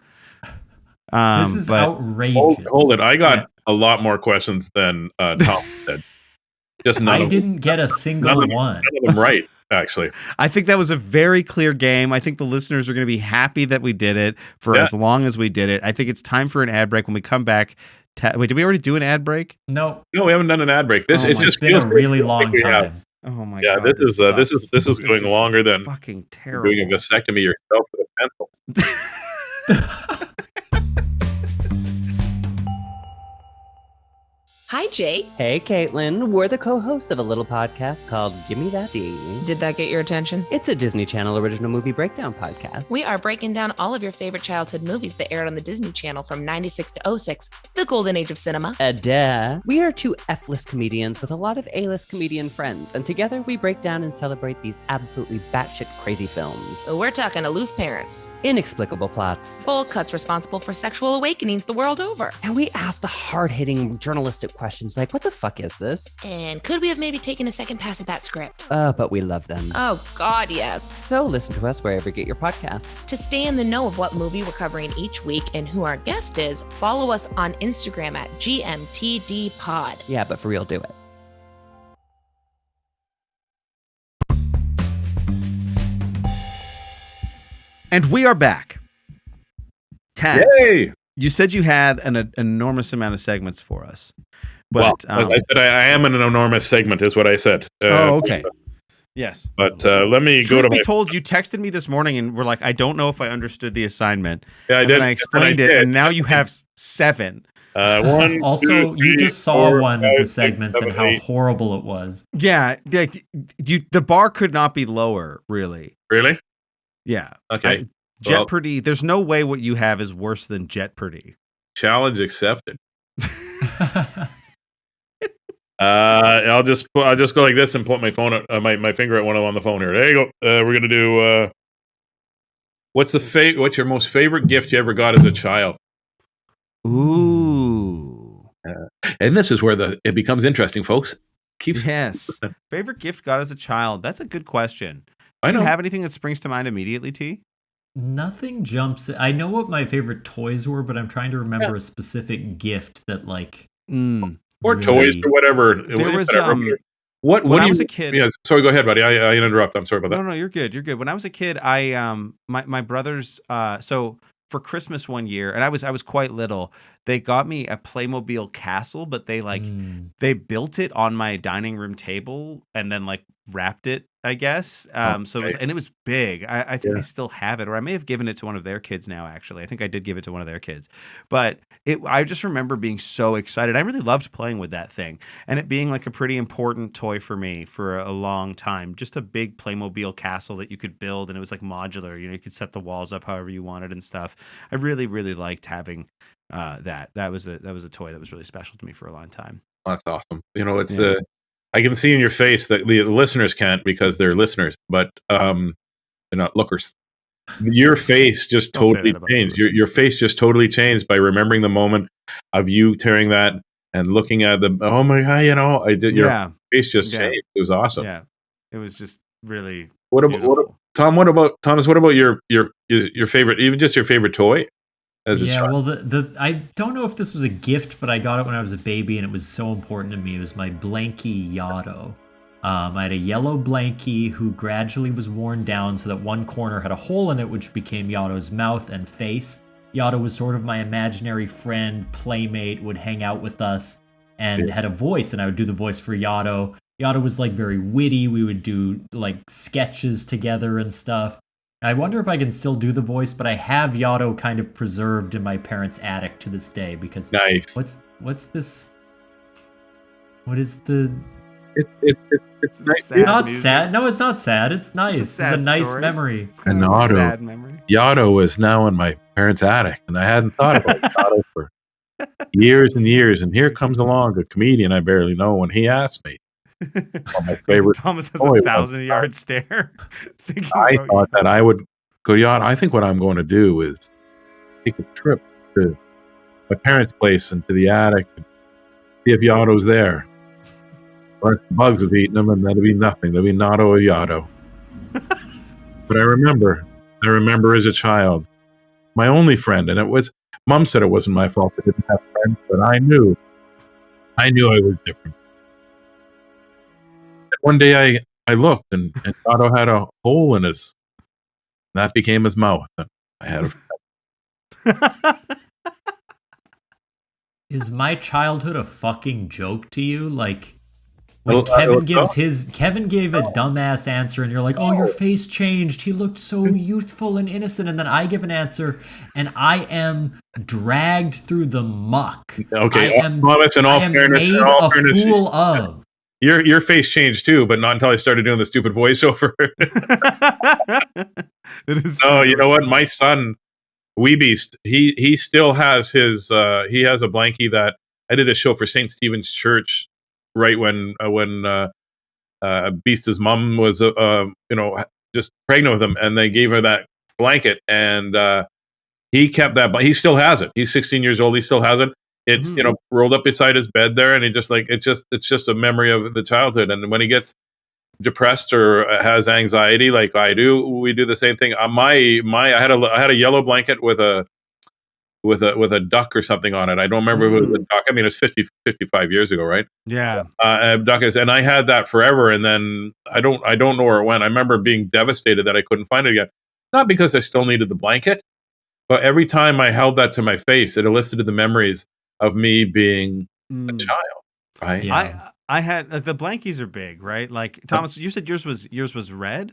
This is outrageous. Hold it. I got a lot more questions than Tom said. Just none I of didn't get a single one. none of them right, actually. I think that was a very clear game. I think the listeners are going to be happy that we did it for as long as we did it. I think it's time for an ad break. When we come back, wait, did we already do an ad break? No, No, we haven't done an ad break. This it it's just been feels a really like long we have. time. Oh my Yeah, god. this is going longer than fucking terrible. doing a vasectomy yourself with a pencil. Hi, Jake. Hey, Caitlin. We're the co-hosts of a little podcast called Gimme That D. Did that get your attention? It's a Disney Channel original movie breakdown podcast. We are breaking down all of your favorite childhood movies that aired on the Disney Channel from 96 to 06, the golden age of cinema. Duh. We are two F-list comedians with a lot of A-list comedian friends, and together we break down and celebrate these absolutely batshit crazy films. So we're talking aloof parents, Inexplicable plots. bold cuts responsible for sexual awakenings the world over. And we ask the hard-hitting journalistic questions like, what the fuck is this? And could we have maybe taken a second pass at that script? But we love them. Oh, God, yes. So listen to us wherever you get your podcasts. To stay in the know of what movie we're covering each week and who our guest is, follow us on Instagram at GMTDpod. Yeah, but for real, do it. And we are back. Taz, Yay! you said you had an enormous amount of segments for us. But, Well, I said I am in an enormous segment, is what I said. okay. Yes. But let me go Truth to be my. told, you texted me this morning and were like, I don't know if I understood the assignment. Yeah, I And did. then I explained it, did. and now you have 7. One, Also, two, you three, just saw 4, one 5, of the 6, segments 7, and how 8. horrible it was. Yeah, the bar could not be lower, really. Really? Yeah. Okay. Jett-perdy, there's no way what you have is worse than Jett-perdy. Challenge accepted. I'll just go like this and put my phone at, my finger at one of them on the phone here. There you go. We're gonna do. What's your most favorite gift you ever got as a child? Ooh. And this is where it becomes interesting, folks. Yes. Favorite gift got as a child? That's a good question. I Do know. you have anything that springs to mind immediately, T? Nothing jumps. I know what my favorite toys were, but I'm trying to remember a specific gift that like Or toys really- or whatever. There was Whatever. What when do I you? was a kid. Yeah, sorry. Go ahead, buddy. I interrupt. I'm sorry about that. No, you're good. You're good. When I was a kid, I my brothers so for Christmas one year, and I was quite little, they got me a Playmobil castle, but they they built it on my dining room table and then like wrapped it, I guess. So it was, and it was big. I think I still have it, or I may have given it to one of their kids now, actually. I think I did give it to one of their kids. But I just remember being so excited. I really loved playing with that thing, and it being like a pretty important toy for me for a long time. Just a big Playmobil castle that you could build, and it was like modular. You could set the walls up however you wanted and stuff. I really, really liked having that. That was a toy that was really special to me for a long time. That's awesome. It's I can see in your face that the listeners can't because they're listeners, but they're not lookers. Your face just Don't say totally that about changed. the Your face just totally changed by remembering the moment of you tearing that and looking at the. Oh my god! I did. Your face just changed. It was awesome. Yeah, it was just really. What about Tom? What about Thomas? What about your favorite? Even just your favorite toy? As a child? Well, the I don't know if this was a gift, but I got it when I was a baby, and it was so important to me. It was my Blanky Yotto. I had a yellow Blanky who gradually was worn down so that one corner had a hole in it, which became Yotto's mouth and face. Yotto was sort of my imaginary friend, playmate, would hang out with us, and had a voice, and I would do the voice for Yotto. Yotto was like very witty. We would do like sketches together and stuff. I wonder if I can still do the voice, but I have Yotto kind of preserved in my parents' attic to this day because nice. What's this? What is the? It's not music. sad. No, it's not sad. It's nice. It's a nice story. memory. It's kind of a sad memory. Yotto is now in my parents' attic, and I hadn't thought about Yotto for years and years. And here comes along a comedian I barely know, and he asked me. My favorite. Thomas has a 1,000-yard stare. I thought that I would go, I think what I'm going to do is take a trip to my parents' place and to the attic and see if Yotto's there. Or if the bugs have eaten him, and that'll be nothing. There'll be not a Yotto. But I remember as a child, my only friend, and it was, Mom said it wasn't my fault I didn't have friends, but I knew I was different. One day I looked and Otto had a hole in his. That became his mouth. And I had Is my childhood a fucking joke to you? Like when Kevin gave a dumbass answer and you're like, "Oh, your face changed. He looked so youthful and innocent." And then I give an answer and I am dragged through the muck. Okay, Thomas, in all fairness, fool of. Your face changed too, but not until I started doing the stupid voiceover. You know what? My son, Wee Beast, he still has his. He has a Blanky that I did a show for St. Stephen's Church, right when Beast's mom was just pregnant with him, and they gave her that blanket, and he kept that. He still has it. He's 16 years old. He still has it. It's rolled up beside his bed there, and he just like it's just a memory of the childhood. And when he gets depressed or has anxiety, like I do, we do the same thing. I had a yellow blanket with a duck or something on it. I don't remember if it was a duck. I mean, it's 55 years ago, right? Yeah. Duck is, and I had that forever, and then I don't know where it went. I remember being devastated that I couldn't find it again. Not because I still needed the blanket, but every time I held that to my face, it elicited the memories of me being a child, right? Yeah. I had the Blankies are big, right? Like Thomas, you said yours was red.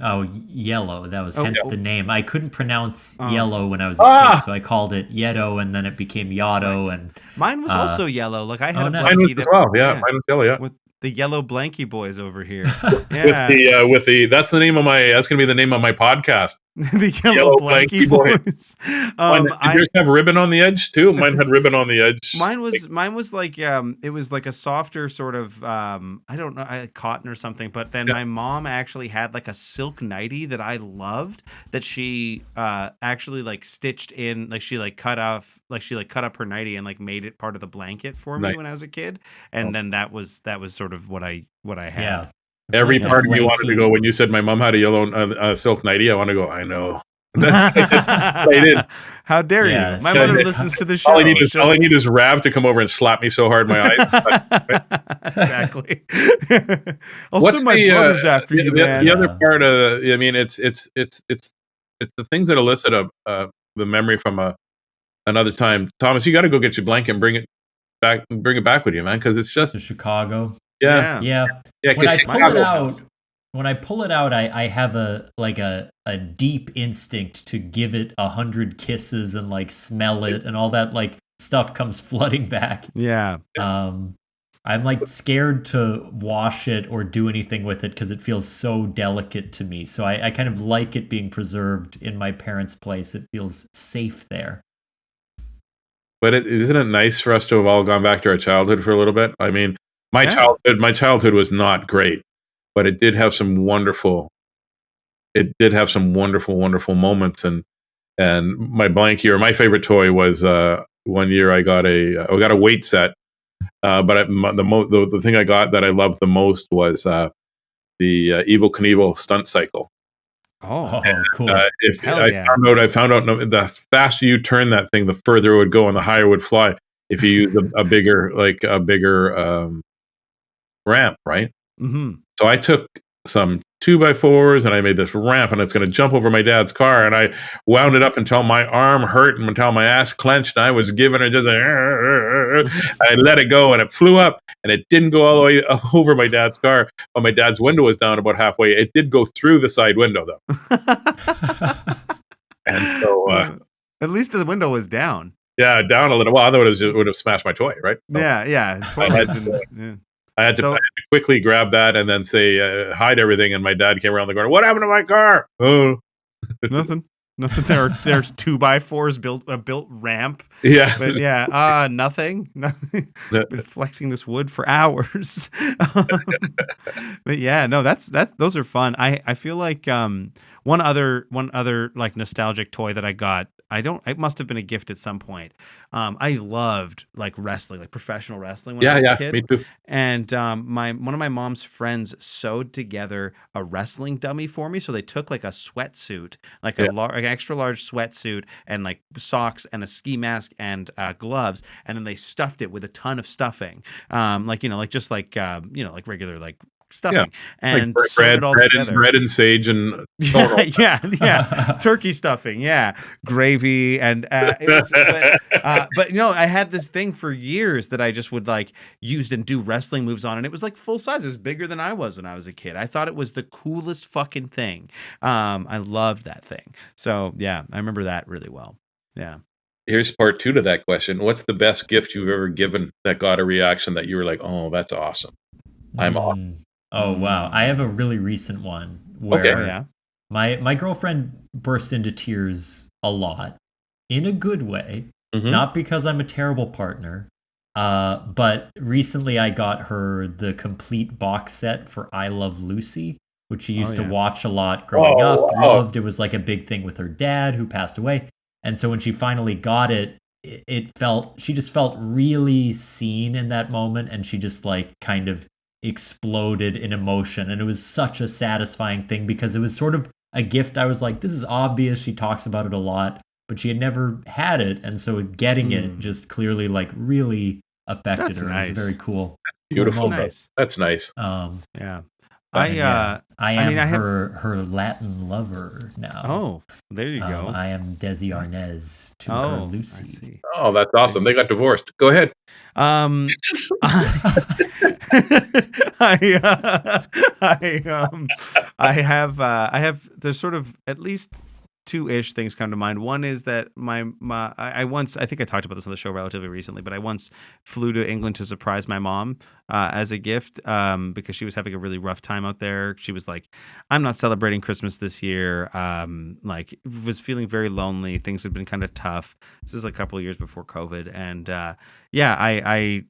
Oh, yellow. That was hence yeah. the name. I couldn't pronounce yellow when I was a kid, so I called it Yetto, and then it became Yotto. Right. And mine was also yellow. Like I had a Blanky mine was as well. Yeah, mine was yellow. Yeah, with the yellow Blanky boys over here. Yeah, with the that's the name of my. That's gonna be the name of my podcast. The yellow Blanky boys. Did yours have ribbon on the edge too? Mine had ribbon on the edge. Mine was like it was like a softer sort of I don't know, cotton or something. But then my mom actually had like a silk nightie that I loved that she actually like stitched in, like she cut up her nightie and like made it part of the blanket for me when I was a kid. And then that was sort of what I had. yeah. Every Yeah, part of me wanted to Blanky. go when you said my mom had a yellow silk nightie. I want to go. I know. I did. How dare Yeah, you? My so- mother listens to the show. All I need is Rav to come over and slap me so hard in my eyes. Exactly. I'll What's send my brothers after you, man. the other part of? I mean, it's the things that elicit the memory from another time. Thomas, you got to go get your blanket and bring it back with you, man, because it's just To Chicago. yeah. Yeah. Yeah, When I 'cause pull Chicago- it out, I have a deep instinct to give it 100 kisses and like smell it, and all that like stuff comes flooding back. Yeah. I'm like scared to wash it or do anything with it because it feels so delicate to me. So I kind of like it being preserved in my parents' place. It feels safe there. But isn't it nice for us to have all gone back to our childhood for a little bit? I mean, my childhood was not great, but it did have some wonderful wonderful moments. And my blankie, or my favorite toy, was one year I got a weight set. But the thing I got that I loved the most was the Evel Knievel stunt cycle. Oh, Cool. If Hell yeah. I found out the faster you turn that thing, the further it would go and the higher it would fly. If you use a bigger ramp, right? Mm-hmm. So I took some 2x4s and I made this ramp, and it's going to jump over my dad's car, and I wound it up until my arm hurt and until my ass clenched, and I was giving it just I let it go, and it flew up, and it didn't go all the way over my dad's car, but my dad's window was down about halfway. It did go through the side window though. And so At least the window was down. yeah, down a little. Well, otherwise it would have smashed my toy, right? So Yeah. Totally. Yeah. I had to quickly grab that and then say hide everything, and my dad came around the corner. What happened to my car? Oh, Nothing. There's 2x4s built ramp. yeah. But yeah, nothing. Been flexing this wood for hours. But yeah, no, those are fun. I feel like one other like nostalgic toy that I got. It must have been a gift at some point. I loved like wrestling, like professional wrestling when I was a kid. Me too. And one of my mom's friends sewed together a wrestling dummy for me. So they took like a sweatsuit, like an extra large sweatsuit, and like socks and a ski mask and gloves, and then they stuffed it with a ton of stuffing, like regular like stuffing, and like sewed it all together. bread and sage and yeah, turkey stuffing, gravy, and it was, but I had this thing for years that I just would like use and do wrestling moves on, and it was like full size. It was bigger than I was when I was a kid. I thought it was the coolest fucking thing. I loved that thing. So yeah, I remember that really well. Yeah. Here's part 2 to that question. What's the best gift you've ever given that got a reaction that you were like, oh, that's awesome? I'm off. Oh wow, I have a really recent one where my girlfriend bursts into tears a lot, in a good way, not because I'm a terrible partner, but recently I got her the complete box set for I Love Lucy, which she used to watch a lot growing up, loved. It was like a big thing with her dad who passed away, and so when she finally got it, she just felt really seen in that moment, and she just like kind of exploded in emotion, and it was such a satisfying thing because it was sort of a gift. I was like, this is obvious, she talks about it a lot, but she had never had it, and so getting it just clearly like really affected her. Nice. It was very cool. Beautiful. That's nice. Yeah. I am her Latin lover now. Oh, there you go. I am Desi Arnaz to her Lucy. I see. Oh, that's awesome. They got divorced. Go ahead. I have there's sort of at least 2-ish things come to mind. One is that I once, I think I talked about this on the show relatively recently, but I once flew to England to surprise my mom as a gift because she was having a really rough time out there. She was like, I'm not celebrating Christmas this year. Like was feeling very lonely. Things had been kind of tough. This is a couple of years before COVID. And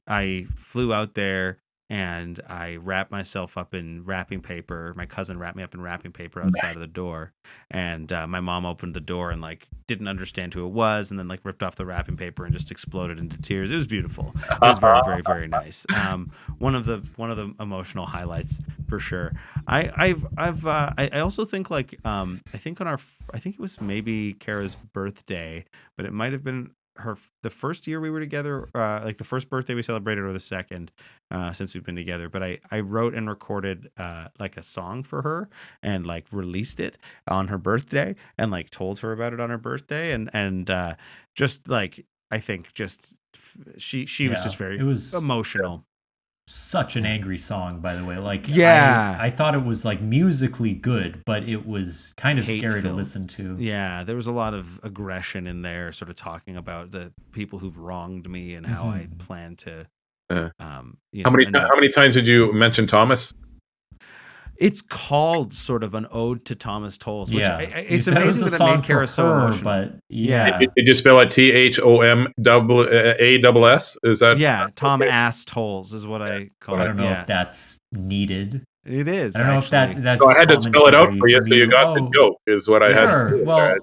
I flew out there and I wrapped myself up in wrapping paper. My cousin wrapped me up in wrapping paper outside of the door, and my mom opened the door and like didn't understand who it was, and then like ripped off the wrapping paper and just exploded into tears. It was beautiful. It was very, very, very nice. One of the emotional highlights for sure. I also think like I think it was maybe Kara's birthday, but it might have been the first year we were together, like the first birthday we celebrated, or the second since we've been together. But I wrote and recorded like a song for her and like released it on her birthday and like told her about it on her birthday, and just like I think just she was just very emotional. Such an angry song, by the way. Like, I thought it was like musically good, but it was kind of scary to listen to. Yeah, there was a lot of aggression in there, sort of talking about the people who've wronged me and how I plan to. How many times did you mention Thomas? It's called sort of an ode to Thomas Tolles, which it's it amazing that it made Kara so emotional. But Did you spell it THOMASS? Is that Tom Ass Tolles is what I call it. I don't know if that's needed. It is. I don't know if that. So I had to spell it out for you, so you got the joke. Is what I had. To do. Well,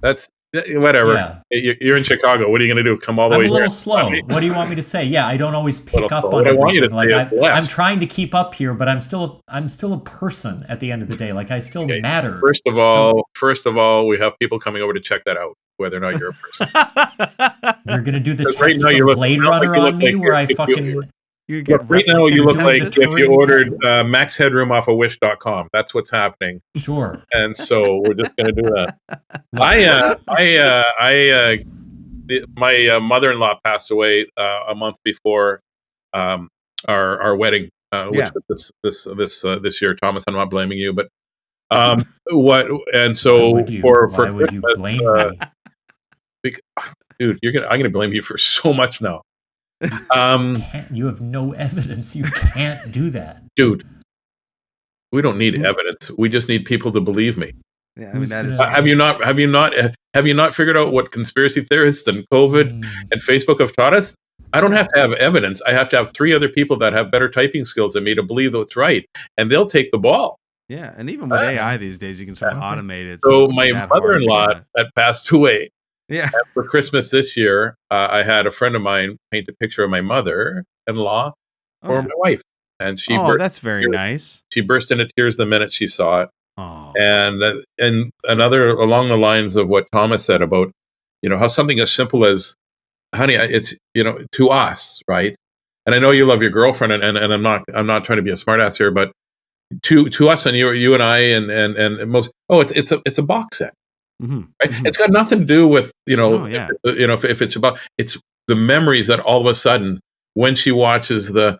that's whatever. Yeah. You're in Chicago. What are you going to do? Come all the way here? I'm a little slow. What do you want me to say? Yeah, I don't always pick up on everything. Like I'm trying to keep up here, but I'm still a person at the end of the day. Like I still matter. First of all, we have people coming over to check that out, whether or not you're a person. You're going to do the test right now, from Blade Runner on me, where I fucking. Right now, you look like if you ordered Max Headroom off of Wish.com. That's what's happening. Sure. And so we're just going to do that. My mother-in-law passed away a month before our wedding, which was this year. Thomas, I'm not blaming you, but what? And so for would you blame me? Dude, I'm going to blame you for so much now. You have no evidence. You can't do that, dude. We don't need evidence. We just need people to believe me. Yeah, I mean, that is. Have you not figured out what conspiracy theorists and COVID and Facebook have taught us? I don't have to have evidence. I have to have 3 other people that have better typing skills than me to believe that it's right, and they'll take the ball. Yeah, and even with AI these days, you can sort of automate it. So my mother-in-law had passed away. Yeah. And for Christmas this year, I had a friend of mine paint a picture of my mother-in-law for my wife, and she. That's very nice. She burst into tears the minute she saw it. Oh. And another along the lines of what Thomas said about, how something as simple as, honey, it's to us, right? And I know you love your girlfriend, and I'm not trying to be a smartass here, but to us and you and I and most, it's a box set. Mm-hmm. Right? Mm-hmm. It's got nothing to do with if it's about, it's the memories that all of a sudden when she watches the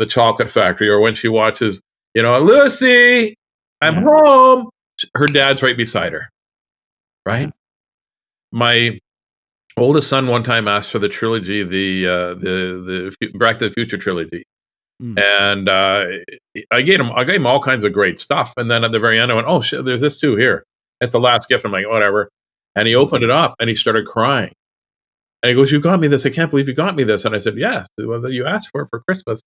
Chocolate Factory, or when she watches Lucy, I'm home, her dad's right beside her, right? My oldest son one time asked for the trilogy, the Back to the Future trilogy, and I gave him all kinds of great stuff, and then at the very end I went, oh shit, there's this too here. It's the last gift. I'm like, whatever. And he opened it up and he started crying. And he goes, you got me this. I can't believe you got me this. And I said, yes, well, you asked for it for Christmas.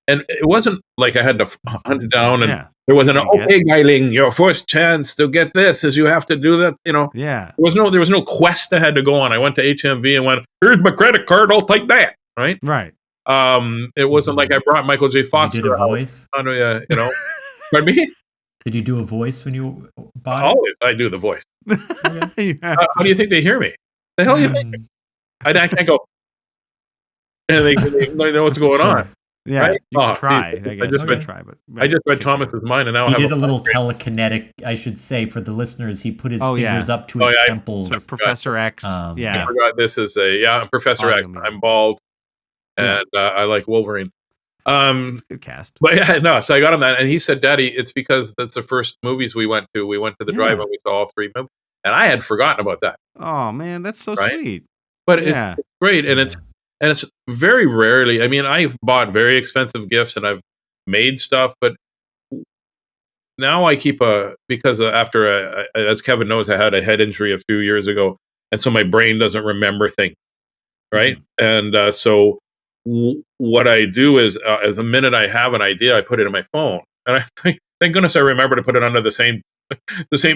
And it wasn't like I had to hunt it down. And there wasn't okay, Geiling, your first chance to get this is you have to do that. Yeah. There was no quest I had to go on. I went to HMV and went, here's my credit card. I'll take that. Right. Right. It wasn't like I brought Michael J. Fox. You did a voice. Pardon me? Did you do a voice when you bought it? Always, I do the voice. How do you think they hear me? The hell you think? I can't go. And they know what's going on. Yeah, right? you can try. I just read Thomas's mind, and now he did a little telekinetic. I should say for the listeners, he put his fingers up to his temples. So Professor X. I forgot this is I'm Professor X. I'm bald, and I like Wolverine. It's a good cast. But so I got him that, and he said, Daddy, it's because that's the first movies we went to. We went to the drive-in, we saw all 3 movies, and I had forgotten about that. Oh man, that's so sweet. But it's great, and it's very rarely. I mean, I've bought very expensive gifts and I've made stuff, but now I keep because after as Kevin knows, I had a head injury a few years ago, and so my brain doesn't remember things, right? And so what I do is, as a minute I have an idea, I put it in my phone, and I thank goodness I remember to put it under the same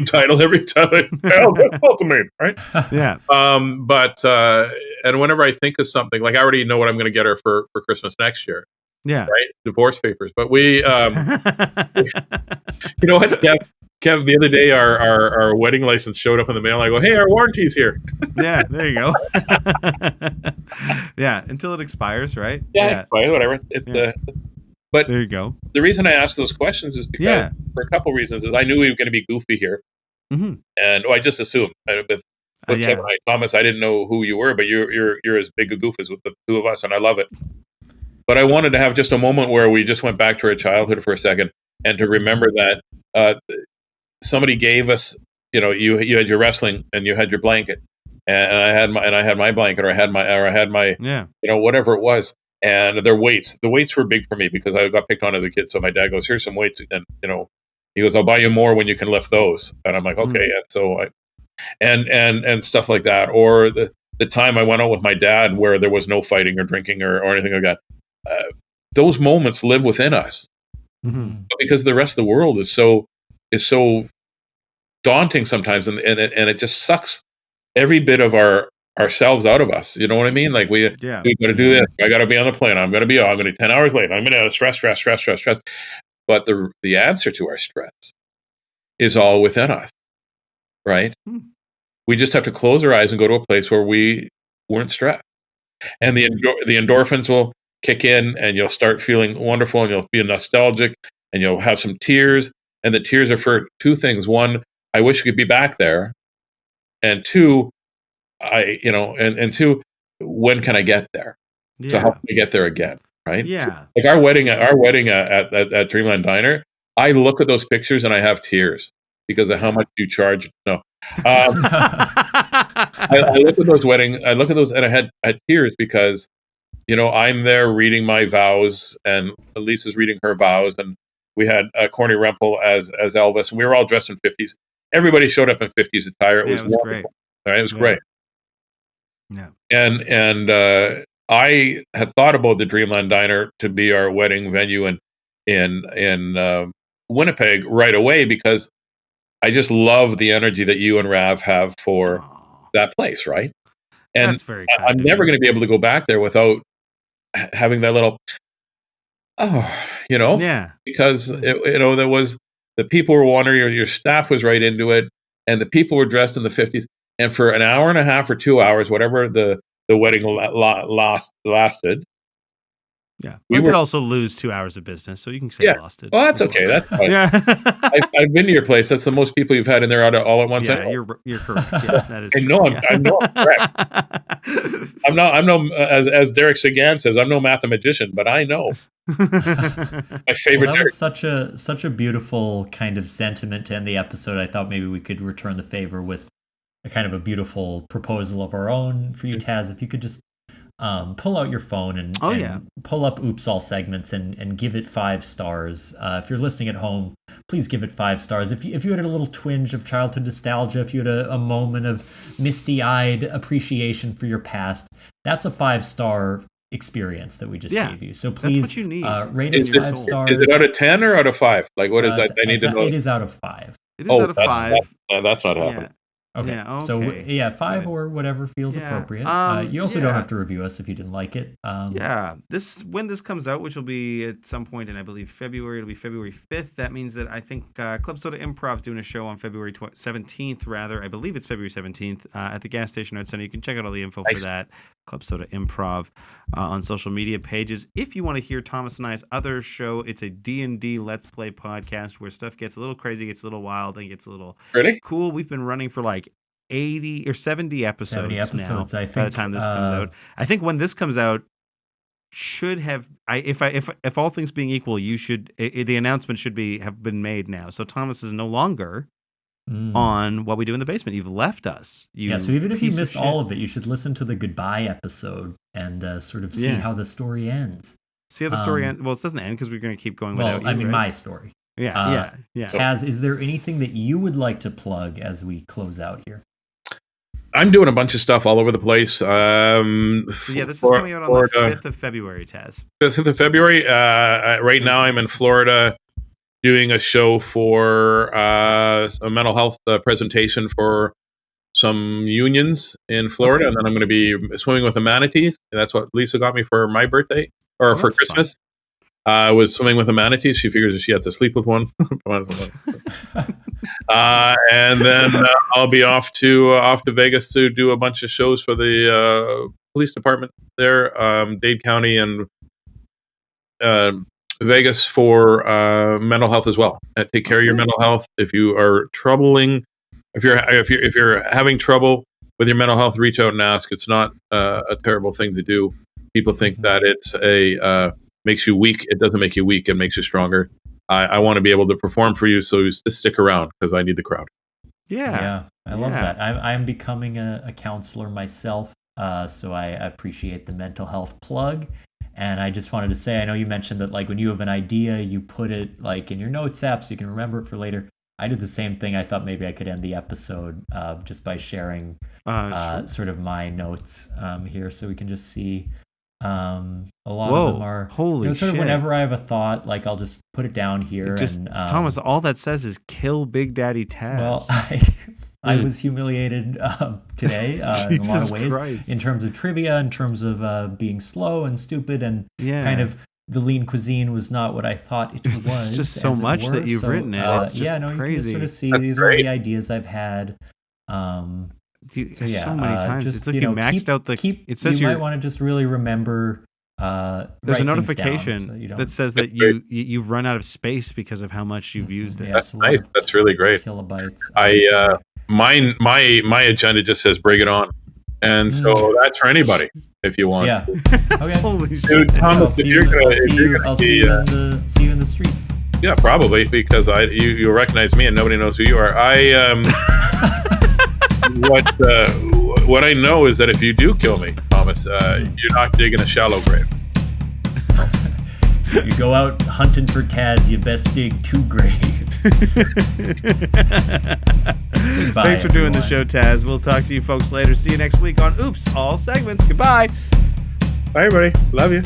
title every time. That's Ultimate, right? Yeah. And whenever I think of something, like I already know what I'm going to get her for Christmas next year. Yeah. Right. Divorce papers. But we, you know what, Kev, the other day our wedding license showed up in the mail. I go, hey, our warranty's here. Yeah. There you go. Yeah. Until it expires, right? Yeah. Whatever. But there you go. The reason I asked those questions is because for a couple reasons is I knew we were going to be goofy here. Mm-hmm. And I just assumed with Kevin and Thomas, I didn't know who you were, but you're as big a goof as with the two of us, and I love it. But I wanted to have just a moment where we just went back to our childhood for a second, and to remember that somebody gave us, you had your wrestling and you had your blanket, and I had my blanket, or I had my whatever it was, and their weights. The weights were big for me because I got picked on as a kid. So my dad goes, "Here's some weights," and he goes, "I'll buy you more when you can lift those." And I'm like, "Okay." And so and stuff like that, or the time I went out with my dad where there was no fighting or drinking or anything like that. Those moments live within us, because the rest of the world is so daunting sometimes, and it just sucks every bit of ourselves out of us. You know what I mean? Like we got to do this. I got to be on the plane. I'm going to be 10 hours late. I'm going to stress. But the answer to our stress is all within us, right? We just have to close our eyes and go to a place where we weren't stressed, and the endorphins will kick in, and you'll start feeling wonderful, and you'll be nostalgic, and you'll have some tears, and the tears are for two things. One, I wish we could be back there, and two, and two, when can I get there? Yeah. So how can I get there again? Right? Yeah. Like our wedding at Dreamland Diner, I look at those pictures and I have tears because of how much you charge. No. I look at those and I had tears because I'm there reading my vows, and Lisa's reading her vows, and we had Corny Rempel as Elvis, and we were all dressed in 50s. Everybody showed up in 50s attire. It was wonderful. Great. Right? It was great. Yeah. And I had thought about the Dreamland Diner to be our wedding venue in Winnipeg right away, because I just love the energy that you and Rav have for that place, right? And that's very kind I'm never going to be able to go back there without having that little, because there was, the people were wondering, your staff was right into it, and the people were dressed in the 50s, and for an hour and a half or 2 hours, whatever the wedding lasted. Yeah, we could also lose 2 hours of business, so you can say lost it. Well, that's okay. That's fine. Yeah. I've been to your place. That's the most people you've had in there all at once. Yeah, you're correct. Yeah, that is. I know I'm correct. I'm no as Derek Sagan says, I'm no mathematician, but I know. My favorite. That was such a beautiful kind of sentiment to end the episode. I thought maybe we could return the favor with a kind of a beautiful proposal of our own for you, Taz. If you could just pull out your phone and pull up Oops All Segments and give it 5 stars. If you're listening at home, please give it 5 stars. If you had a little twinge of childhood nostalgia, if you had a moment of misty-eyed appreciation for your past, that's a 5-star experience that we just gave you. So please, that's what you need. Rate us 5 stars. Is it out of 10 or out of 5? Like, what is that? I need to know. It is out of 5. It is out of 5. That's not happening. Yeah. Okay. So 5 or whatever feels appropriate. You also don't have to review us if you didn't like it. When this comes out, which will be at some point in, I believe, February. It'll be February 5th. That means that I think Club Soda Improv's doing a show on February 17th, rather. I believe it's February 17th at the gas station Art Center. You can check out all the info for that. Club Soda Improv on social media pages. If you want to hear Thomas and I's other show, it's a D&D Let's Play podcast where stuff gets a little crazy, gets a little wild, and gets a little cool. We've been running for like 80 or 70 episodes now. I think, by the time this comes out, I think when this comes out, should have if all things being equal, the announcement should have been made now. So Thomas is no longer on What We Do in the Basement. You've left us. So even if you missed all of it, you should listen to the goodbye episode and sort of see how the story ends. See how the story ends. Well, it doesn't end because we're going to keep going without you. I mean, my story. Yeah. Taz, is there anything that you would like to plug as we close out here? I'm doing a bunch of stuff all over the place. So yeah, this is coming out on the 5th of February, Taz. 5th of February. Right now, I'm in Florida doing a show for a mental health presentation for some unions in Florida, and then I'm going to be swimming with the manatees. That's what Lisa got me for my birthday or for Christmas. I was swimming with the manatees. She figures if she has to sleep with one. And then I'll be off to Vegas to do a bunch of shows for the police department there, Dade County and Vegas for mental health as well. Take care of your mental health. If you are if you're having trouble with your mental health, reach out and ask. It's not a terrible thing to do. People think that it's makes you weak. It doesn't make you weak. It makes you stronger. I want to be able to perform for you, so just stick around because I need the crowd. Yeah, I love that. I'm becoming a counselor myself, so I appreciate the mental health plug. And I just wanted to say, I know you mentioned that like when you have an idea, you put it like in your notes app so you can remember it for later. I did the same thing. I thought maybe I could end the episode just by sharing sort of my notes here, so we can just see. A lot of them are holy sort shit. of whenever I have a thought, like I'll just put it down here. Thomas, all that says is kill Big Daddy Tazz. Well, I was humiliated today in a lot of ways, Christ. In terms of trivia, in terms of being slow and stupid, and kind of the lean cuisine was not what I thought it was. It's just so much that you've written it. It's just crazy. You can sort of see these are the ideas I've had. So many times. Just, it's like you maxed out the. It says you might want to just really remember. There's a notification that says that you've run out of space because of how much you've used it. That's nice. That's really great. Kilobytes. My agenda just says bring it on, and so that's for anybody if you want. Yeah. Okay. Holy Dude, Thomas, I'll see you in the streets. Yeah, probably because you recognize me and nobody knows who you are. What I know is that if you do kill me, Thomas, you're not digging a shallow grave. You go out hunting for Taz, you best dig 2 graves. Goodbye, Thanks for doing the show, Taz. We'll talk to you folks later. See you next week on Oops, All Segments. Goodbye. Bye, everybody. Love you.